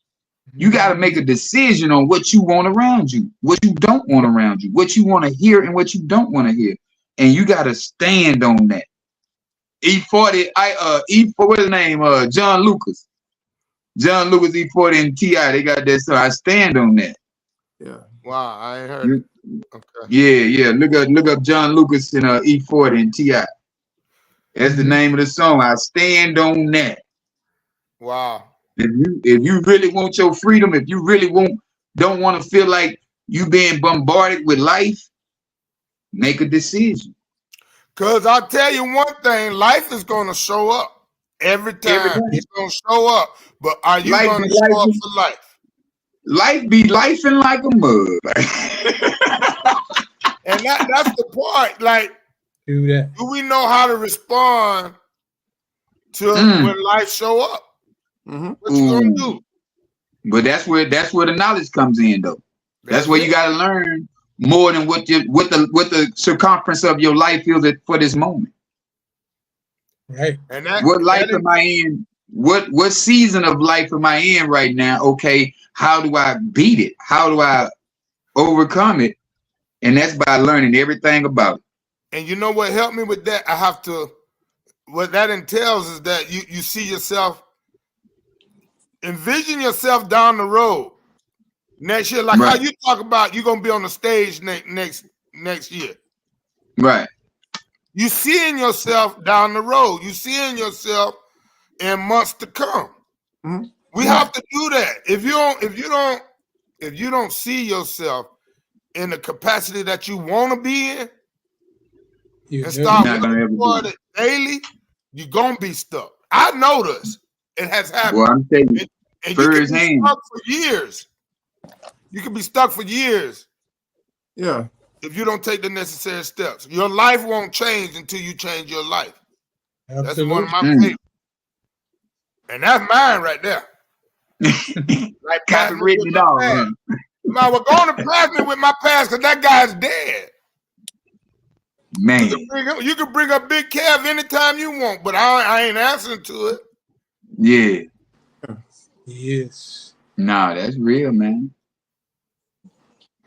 You got to make a decision on what you want around you, what you don't want around you, what you want to hear and what you don't want to hear. And you got to stand on that. E40, what's his name? John Lucas. John Lucas, E40 and T.I. They got that song. I stand on that. Yeah. Wow, I ain't heard it. Okay. Yeah. Look up John Lucas and E40 and T.I. That's the name of the song. I stand on that. Wow. If you really want your freedom, if you really don't want to feel like you being bombarded with life, make a decision. Cause I'll tell you one thing, life is gonna show up every time. It's gonna show up. But are you gonna show up for life? Life be lifing like a mug. And that's the part. Like, do we know how to respond to when life show up? What you gonna do? But that's where the knowledge comes in, though. That's where you gotta learn more than what the circumference of your life is for this moment. Right. And what life am I in? What season of life am I in right now? Okay, how do I beat it? How do I overcome it? And that's by learning everything about it. And you know what helped me with that? What that entails is that you see yourself, envision yourself down the road next year, like how you talk about you're gonna be on the stage next year. Right. You seeing yourself down the road. You seeing yourself in months to come. We have to do that. If you don't see yourself in the capacity that you want to be in, and start working for it daily, you're gonna be stuck. I know this. It has happened. Well, I'm telling you, and you can be stuck for years. You can be stuck for years. Yeah. If you don't take the necessary steps, your life won't change until you change your life. Absolutely. That's one of my favorites. And that's mine right there. Like copywritten it all. Now we're going to pass me with my past because that guy's dead. Man, you can bring up Big Kev anytime you want, but I ain't answering to it. Yeah. Yes. Nah, that's real, man.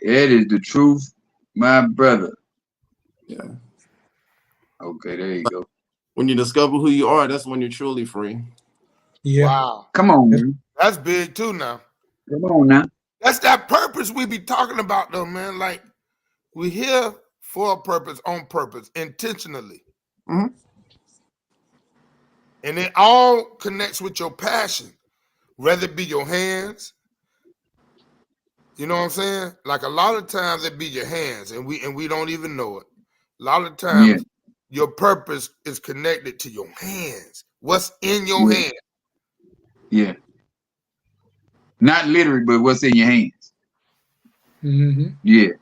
It is the truth, my brother. Yeah. Okay, there you go. When you discover who you are, that's when you're truly free. Yeah. Wow. Come on, man. That's big too now. Come on now. That's that purpose we be talking about though, man. Like we here for a purpose, on purpose, intentionally. And it all connects with your passion, whether it be your hands. You know what I'm saying? Like a lot of times it be your hands and we don't even know it. A lot of times your purpose is connected to your hands. What's in your hand? Yeah. Not literally, but what's in your hands. Yeah.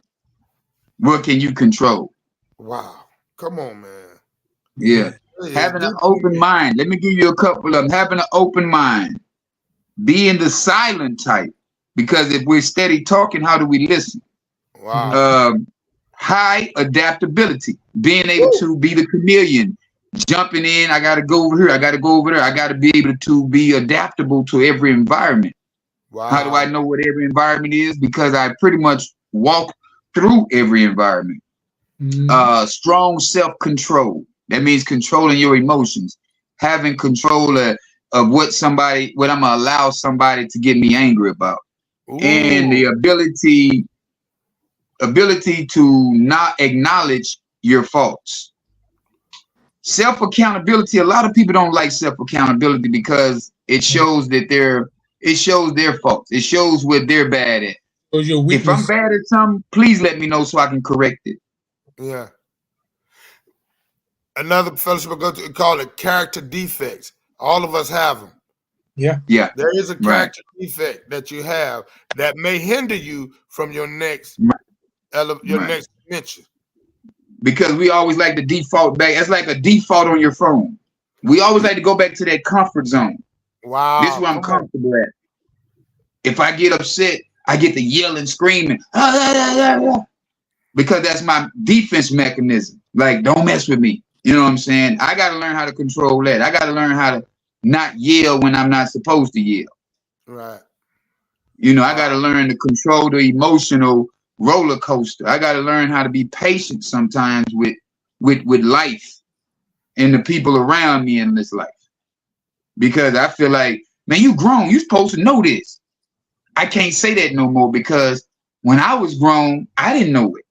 What can you control? Wow. Come on, man. Yeah. Having an open mind. Let me give you a couple of them. Having an open mind. Being the silent type. Because if we're steady talking, how do we listen? Wow. High adaptability. Being able to be the chameleon. Jumping in, I got to go over here. I got to go over there. I got to be able to be adaptable to every environment. Wow. How do I know what every environment is? Because I pretty much walk through every environment. Strong self-control. That means controlling your emotions. Having control of what I'm going to allow somebody to get me angry about. Ooh. And the ability to not acknowledge your faults. Self-accountability. A lot of people don't like self-accountability because it shows that it shows their faults. It shows what they're bad at. If I'm bad at something, please let me know so I can correct it. Yeah. Another fellowship I go to call it character defects. All of us have them. Yeah. Yeah. There is a character defect that you have that may hinder you from your next next dimension. Because we always like to default back. It's like a default on your phone. We always like to go back to that comfort zone. Wow. This is where I'm comfortable at. If I get upset, I get to yell and screaming. Because that's my defense mechanism. Like, don't mess with me. You know what I'm saying? I got to learn how to control that. I got to learn how to not yell when I'm not supposed to yell. Right. You know, I got to learn to control the emotional roller coaster. I got to learn how to be patient sometimes with life. and the people around me in this life. Because I feel like, man, you grown, you supposed to know this. I can't say that no more because when I was grown, I didn't know it.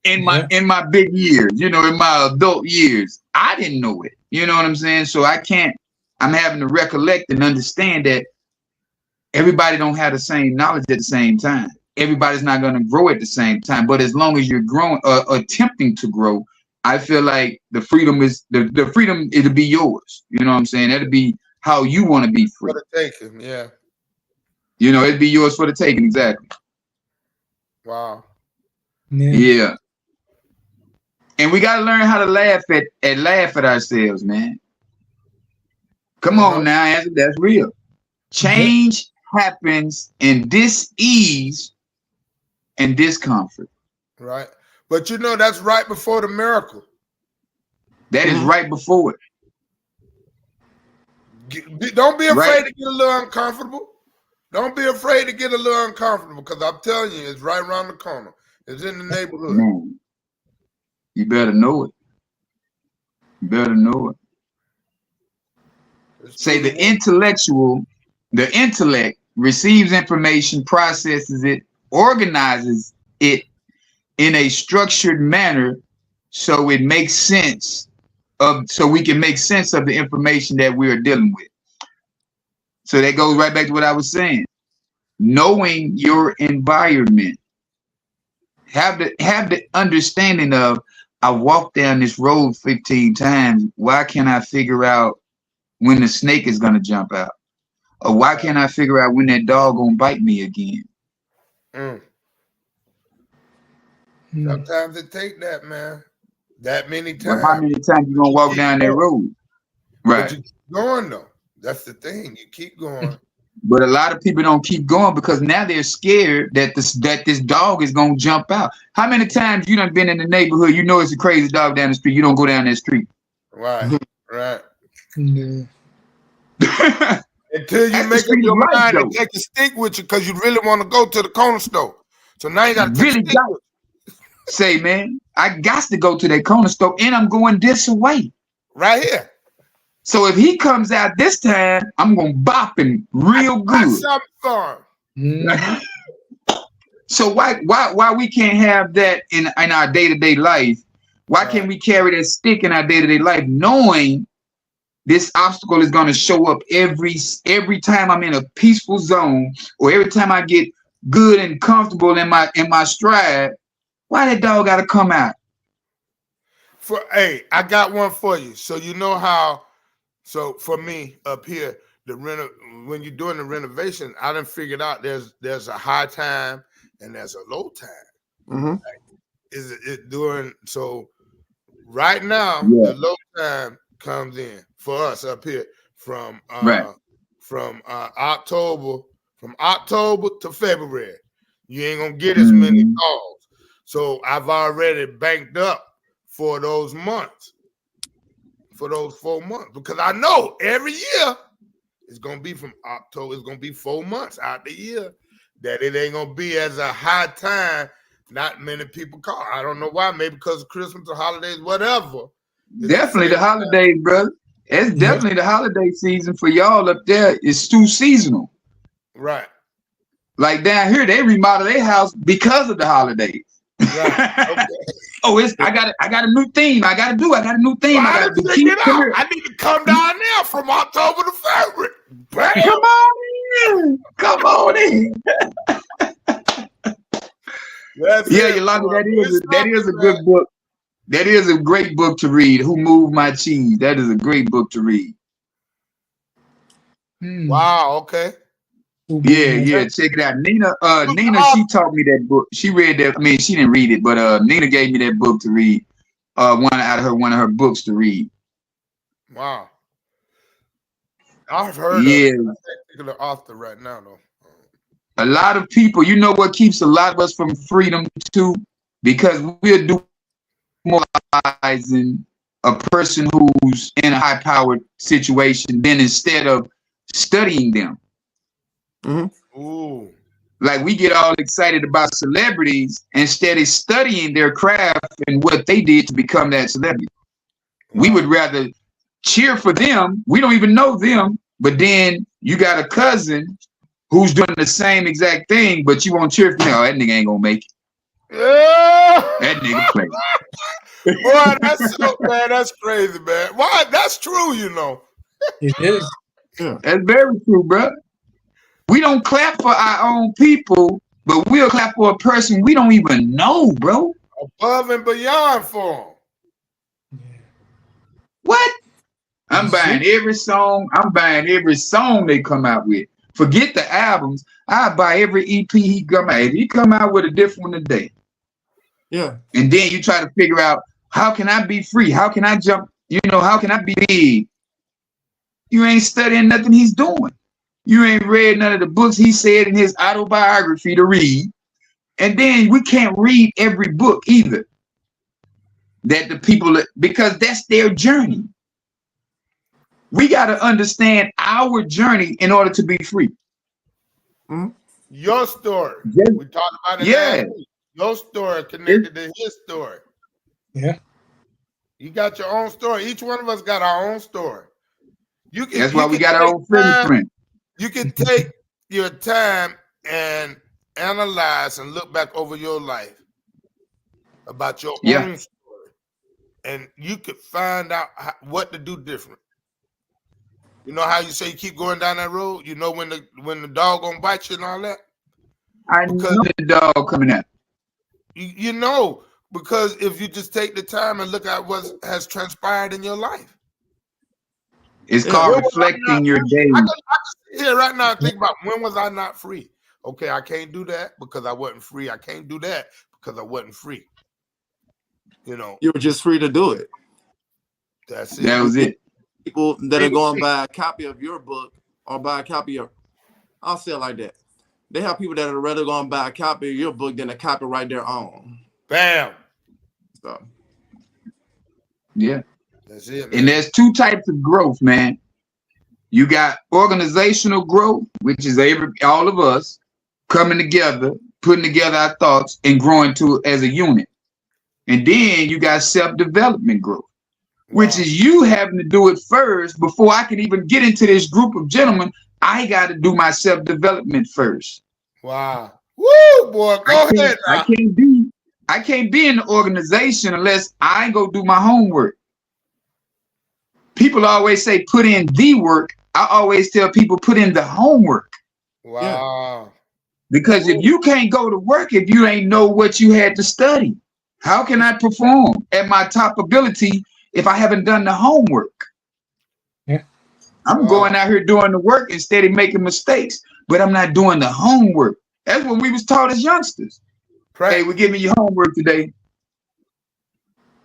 in my big years, you know, in my adult years, I didn't know it. You know what I'm saying? So I'm having to recollect and understand that everybody don't have the same knowledge at the same time. Everybody's not going to grow at the same time. But as long as you're growing, attempting to grow, I feel like the freedom is the freedom. It'll be yours. You know what I'm saying? That'll be how you want to be free. For the taking, yeah. You know, it'd be yours for the taking. Exactly. Wow. Yeah. And we got to learn how to laugh at ourselves, man. Come on now, that's real. Change happens in dis-ease and discomfort. Right. But you know, that's right before the miracle. That is right before it. Don't be afraid to get a little uncomfortable. Don't be afraid to get a little uncomfortable because I'm telling you, it's right around the corner. It's in the neighborhood. Man, you better know it. You better know it. Say the intellect receives information, processes it, organizes it in a structured manner so it makes sense so we can make sense of the information that we are dealing with. So that goes right back to what I was saying. Knowing your environment. Have the understanding of, I walked down this road 15 times. Why can't I figure out when the snake is going to jump out? Or why can't I figure out when that dog going to bite me again? Sometimes it take that, man. That many times. Well, how many times you going to walk down that road? Right. But you keep going, though. That's the thing. You keep going. But a lot of people don't keep going because now they're scared that this dog is going to jump out. How many times you done been in the neighborhood, you know it's a crazy dog down the street, you don't go down that street? Right, right. Yeah. Until you make up your mind to take a stick with you because you really want to go to the corner store. So now you got to take a stick with you. Say, man, I got to go to that corner store and I'm going this way. Right here. So if he comes out this time, I'm gonna bop him real good. So why we can't have that in our day-to-day life? Why can't we carry that stick in our day-to-day life, knowing this obstacle is gonna show up every time I'm in a peaceful zone, or every time I get good and comfortable in my stride? Why that dog gotta come out? Hey, I got one for you. So you know how. So for me up here, when you're doing the renovation, I done figured out there's a high time and there's a low time. Like, so right now the low time comes in for us up here from October to February. You ain't gonna get as many calls. So I've already banked up for those months. For those 4 months, because I know every year it's gonna be from October, it's gonna be 4 months out the year that it ain't gonna be as a high time. Not many people call. I don't know why, maybe because of Christmas or holidays, whatever. Definitely the holidays, brother. It's definitely the holiday season for y'all up there. It's too seasonal. Right. Like down here, they remodel their house because of the holidays. Right. Okay. I got a new theme. I got a new theme. I need to come down there from October to February. Bam. Come on in. Yolanda, that is a good book. That is a great book to read. Who Moved My Cheese? That is a great book to read. Wow. Okay. Yeah, check it out. Nina, she taught me that book. She read that. I mean, she didn't read it, but Nina gave me that book to read. One of her books to read. Wow. I've heard of that particular author right now, though. A lot of people, you know what keeps a lot of us from freedom too? Because we're demoralizing a person who's in a high-powered situation, then instead of studying them. Ooh. Like we get all excited about celebrities instead of studying their craft and what they did to become that celebrity. We would rather cheer for them. We don't even know them, but then you got a cousin who's doing the same exact thing, but you won't cheer for them. Oh, that nigga ain't gonna make it. That nigga play. Boy, that's so, man, that's crazy, man. Why? That's true, you know. It is. Yeah. That's very true, bro. We don't clap for our own people, but we'll clap for a person we don't even know, bro. Above and beyond for them. What? I'm buying every song. I'm buying every song they come out with. Forget the albums. I buy every EP he come out. If he come out with a different one today, Yeah. and then you try to figure out how can I be free? How can I jump? You know, how can I be big? You ain't studying nothing he's doing. You ain't read none of the books he said in his autobiography to read. And then we can't read every book either. That the people, because that's their journey. We got to understand our journey in order to be free. Mm-hmm. Your story. Yeah. We talked about it. Yeah. Your story connected to his story. Yeah. You got your own story. Each one of us got our own story. You can, That's why we got our own fingerprint. You can take your time and analyze and look back over your life about your own story, and you could find out what to do different. You know how you say you keep going down that road? You know when the dog gonna bite you and all that? I know the dog coming out. You know, because if you just take the time and look at what has transpired in your life. It's called reflecting your day. I can sit here right now and think about when was I not free? Okay, I can't do that because I wasn't free. I can't do that because I wasn't free. You know. You were just free to do it. That's it. That was it. People that are going to buy a copy of your book or buy a copy of, I'll say it like that. They have people that are rather going to buy a copy of your book than a copyright their own. Bam. So. Yeah. That's it, man. And there's two types of growth, man. You got organizational growth, which is all of us coming together, putting together our thoughts and growing as a unit. And then you got self-development growth, which is you having to do it first before I can even get into this group of gentlemen. I got to do my self-development first. Wow. Woo, boy, go ahead. I can't be in the organization unless I go do my homework. People always say put in the work. I always tell people put in the homework. Wow. Because if you can't go to work, if you ain't know what you had to study, how can I perform at my top ability if I haven't done the homework? Yeah. I'm going out here doing the work instead of making mistakes, but I'm not doing the homework. That's what we was taught as youngsters. Practice. Hey, we give me your homework today.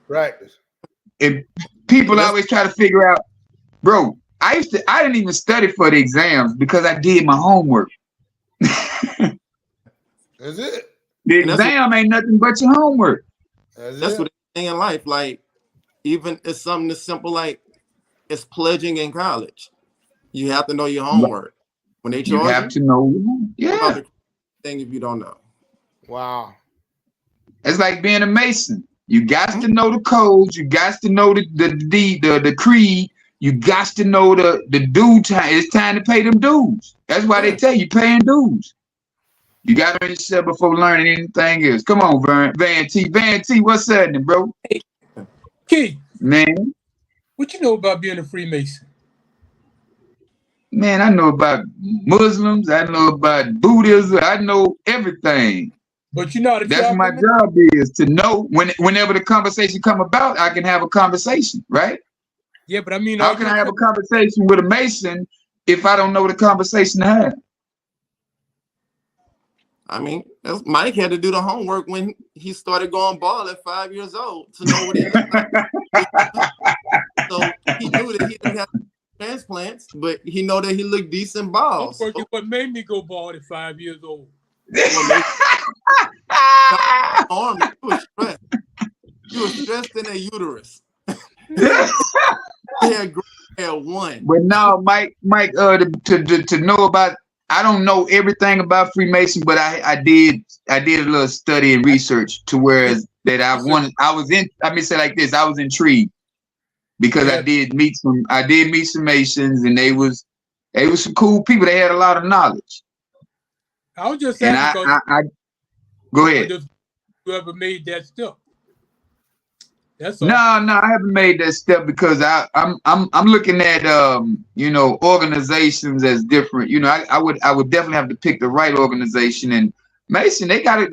Practice. And people always try to figure out, bro, I didn't even study for the exams because I did my homework. That's it. The exam ain't nothing but your homework. That's what it's in life. Like, even it's something as simple like it's pledging in college. You have to know your homework. When they charge you have to know. Yeah. Thing if you don't know. Wow. It's like being a Mason. You got to know the codes. You got to know the creed. You got to know the due time. It's time to pay them dues. That's why they tell you paying dues. You got to know yourself before learning anything else. Come on, Van T. Van T, what's happening, bro? Hey, Key. Man. What you know about being a Freemason? Man, I know about Muslims. I know about Buddhism. I know everything. But you know that's what my job is, to know whenever the conversation come about, I can have a conversation, right? Yeah, but I mean, how can I have a conversation with a Mason if I don't know the conversation to have? I mean, Mike had to do the homework when he started going bald at 5 years old to know what he looked like. So he knew that he didn't have transplants, but he know that he looked decent bald. Homework is what made me go bald at 5 years old. You were stressed in a uterus. Yeah, one. But now, Mike, to know about I don't know everything about Freemason, but I did a little study and research to where that I was intrigued because I did meet some Masons, and they was some cool people. They had a lot of knowledge. I was just saying, I go ahead. You ever made that step? That's all. No, I haven't made that step because I'm looking at organizations as different. I would definitely have to pick the right organization, and Mason, they have a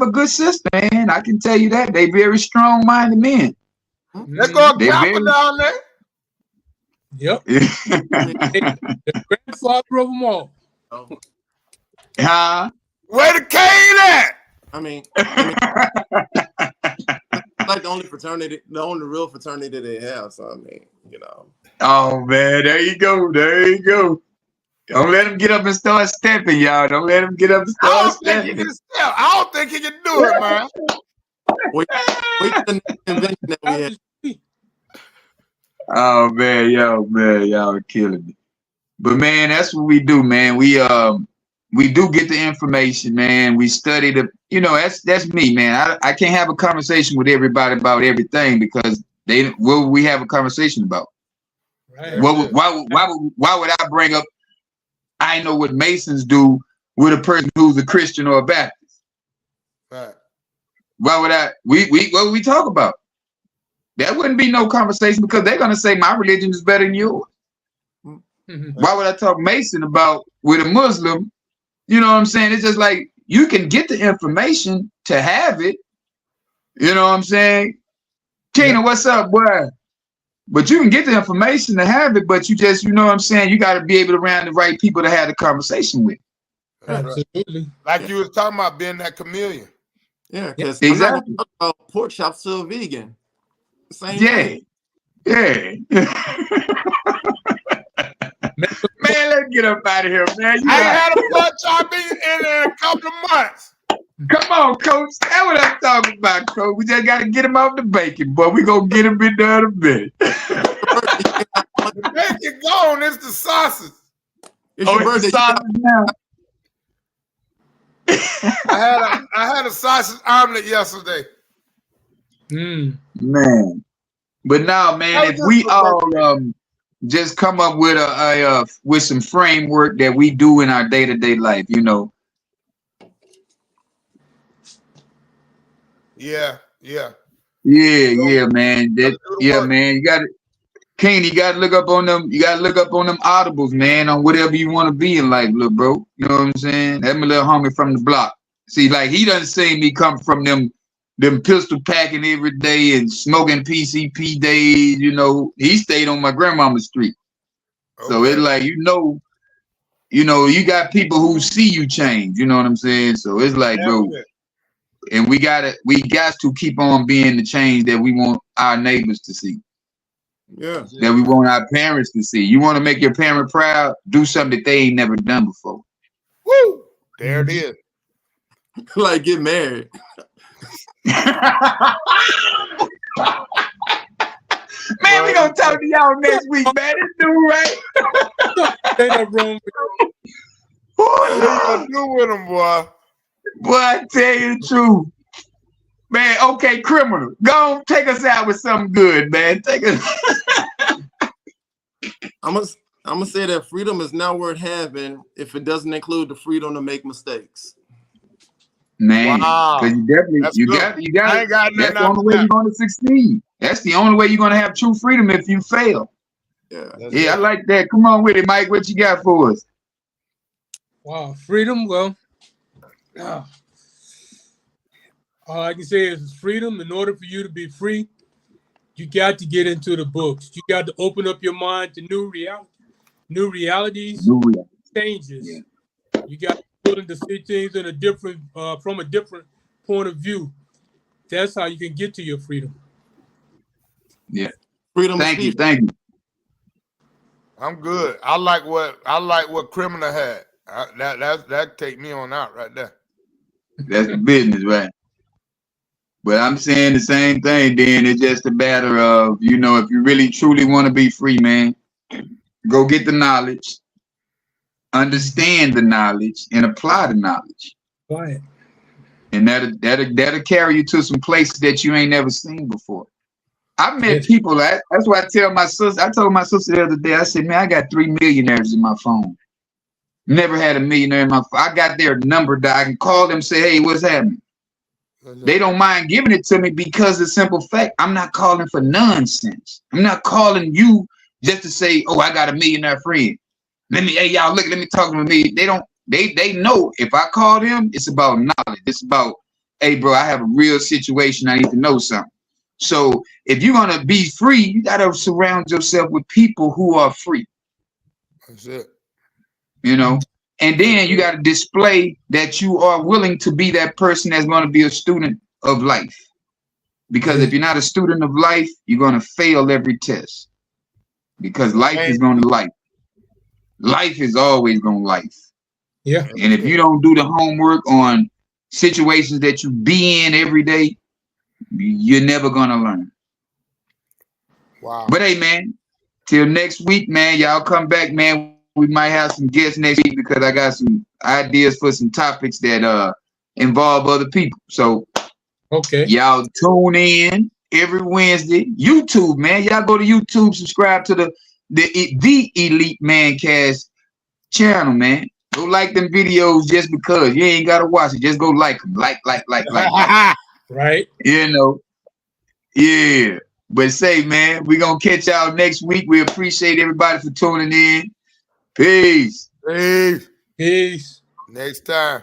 good system, man. I can tell you that. They very strong-minded men. Let's go Kappa down there. Yep. The grandfather of them all. Huh? Where the cane at? I mean like the only real fraternity they have. So I mean, Oh man, there you go. Don't let him get up and start stepping, y'all. Don't let him get up and start stepping. I don't think he can do it, man. Wait the convention that we had. Oh man, y'all are killing me. But man, that's what we do, man. We do get the information, man. We study that's me, man. I can't have a conversation with everybody about everything because what would we have a conversation about? Right. Why would I bring up I know what Masons do with a person who's a Christian or a Baptist? Right. Why would what would we talk about? That wouldn't be no conversation because they're gonna say my religion is better than yours. Mm-hmm. Why would I talk Mason about with a Muslim? You know what I'm saying? It's just like you can get the information to have it. You know what I'm saying? Kena, what's up, boy? But you can get the information to have it, but you just, you know what I'm saying? You got to be able to round the right people to have the conversation with. Absolutely. Like you was talking about being that chameleon. Yeah, because exactly. I'm not gonna talk about pork chops still vegan. Same thing. Yeah. Man, let's get up out of here, man. I ain't had a pork chop in a couple of months. Come on, coach. That's what I'm talking about, coach. We just got to get him off the bacon, boy. We going to get him in there in a minute. The bacon gone. It's the sausage. It's your birthday. Sausage now. I had a sausage omelet yesterday. Man. But now, man, if we all just come up with with some framework that we do in our day-to-day life, Yeah. Yeah, man. Man. You got Kane, you gotta look up on them. You gotta look up on them audibles, man, on whatever you want to be in life, little bro. You know what I'm saying? That's my little homie from the block. See, like he doesn't see me come from them pistol packing every day and smoking PCP days. He stayed on my grandmama's street. Okay. So it's like you got people who see you change. You know what I'm saying? So it's like, bro. And we got to keep on being the change that we want our neighbors to see. Yeah. That we want our parents to see. You want to make your parent proud, do something that they ain't never done before. Woo! There it is. Like get married. Man, we gonna talk to y'all next week, man. This dude, right? Ain't no wrong with what are you gonna do with him, boy? Boy, I tell you the truth. Man, okay, criminal. Go on, take us out with something good, man. Take us. I'm gonna say that freedom is not worth having if it doesn't include the freedom to make mistakes. Man, because you got that's the only way you're gonna succeed. That's the only way you're gonna have true freedom if you fail. Yeah, I like that. Come on with it, Mike. What you got for us? Wow, freedom. Well, all I can say is freedom. In order for you to be free, you got to get into the books. You got to open up your mind to new realities, changes. Yeah. You got to be willing to see things in from a different point of view. That's how you can get to your freedom. Yeah. Freedom. Thank you. I'm good. I like what criminal had. That take me on out right there. That's the business, right? But I'm saying the same thing, Dan. It's just a matter of, if you really truly want to be free, man, go get the knowledge. understand the knowledge, and apply the knowledge. Right. And that'll carry you to some places that you ain't never seen before. I've met Yes. people. That's why I tell my sister. I told my sister the other day. I said, "Man, I got 3 millionaires in my phone. Never had a millionaire in my phone. I got their number that I can call them, say, hey, what's happening?" They don't mind giving it to me because the simple fact, I'm not calling for nonsense. I'm not calling you just to say, oh, I got a millionaire friend. Hey, y'all, look, let me talk to me. They know if I call them, it's about knowledge. It's about, hey, bro, I have a real situation. I need to know something. So if you're going to be free, you got to surround yourself with people who are free. That's it. You know? And then you got to display that you are willing to be that person that's going to be a student of life. Because if you're not a student of life, you're going to fail every test. Because life is going to life. Life is always going to life. Yeah. And if you don't do the homework on situations that you be in every day, you're never going to learn. Wow. But hey, man, till next week, man, y'all come back, man. We might have some guests next week because I got some ideas for some topics that involve other people. So Okay. y'all tune in every Wednesday. YouTube, man. Y'all go to YouTube, subscribe to the Elite Mancast channel, man. Go like them videos just because. You ain't gotta watch it. Just go like them. Like. Right. You know. Yeah. But say, man, we're gonna catch y'all next week. We appreciate everybody for tuning in. Peace. Peace. Peace. Next time.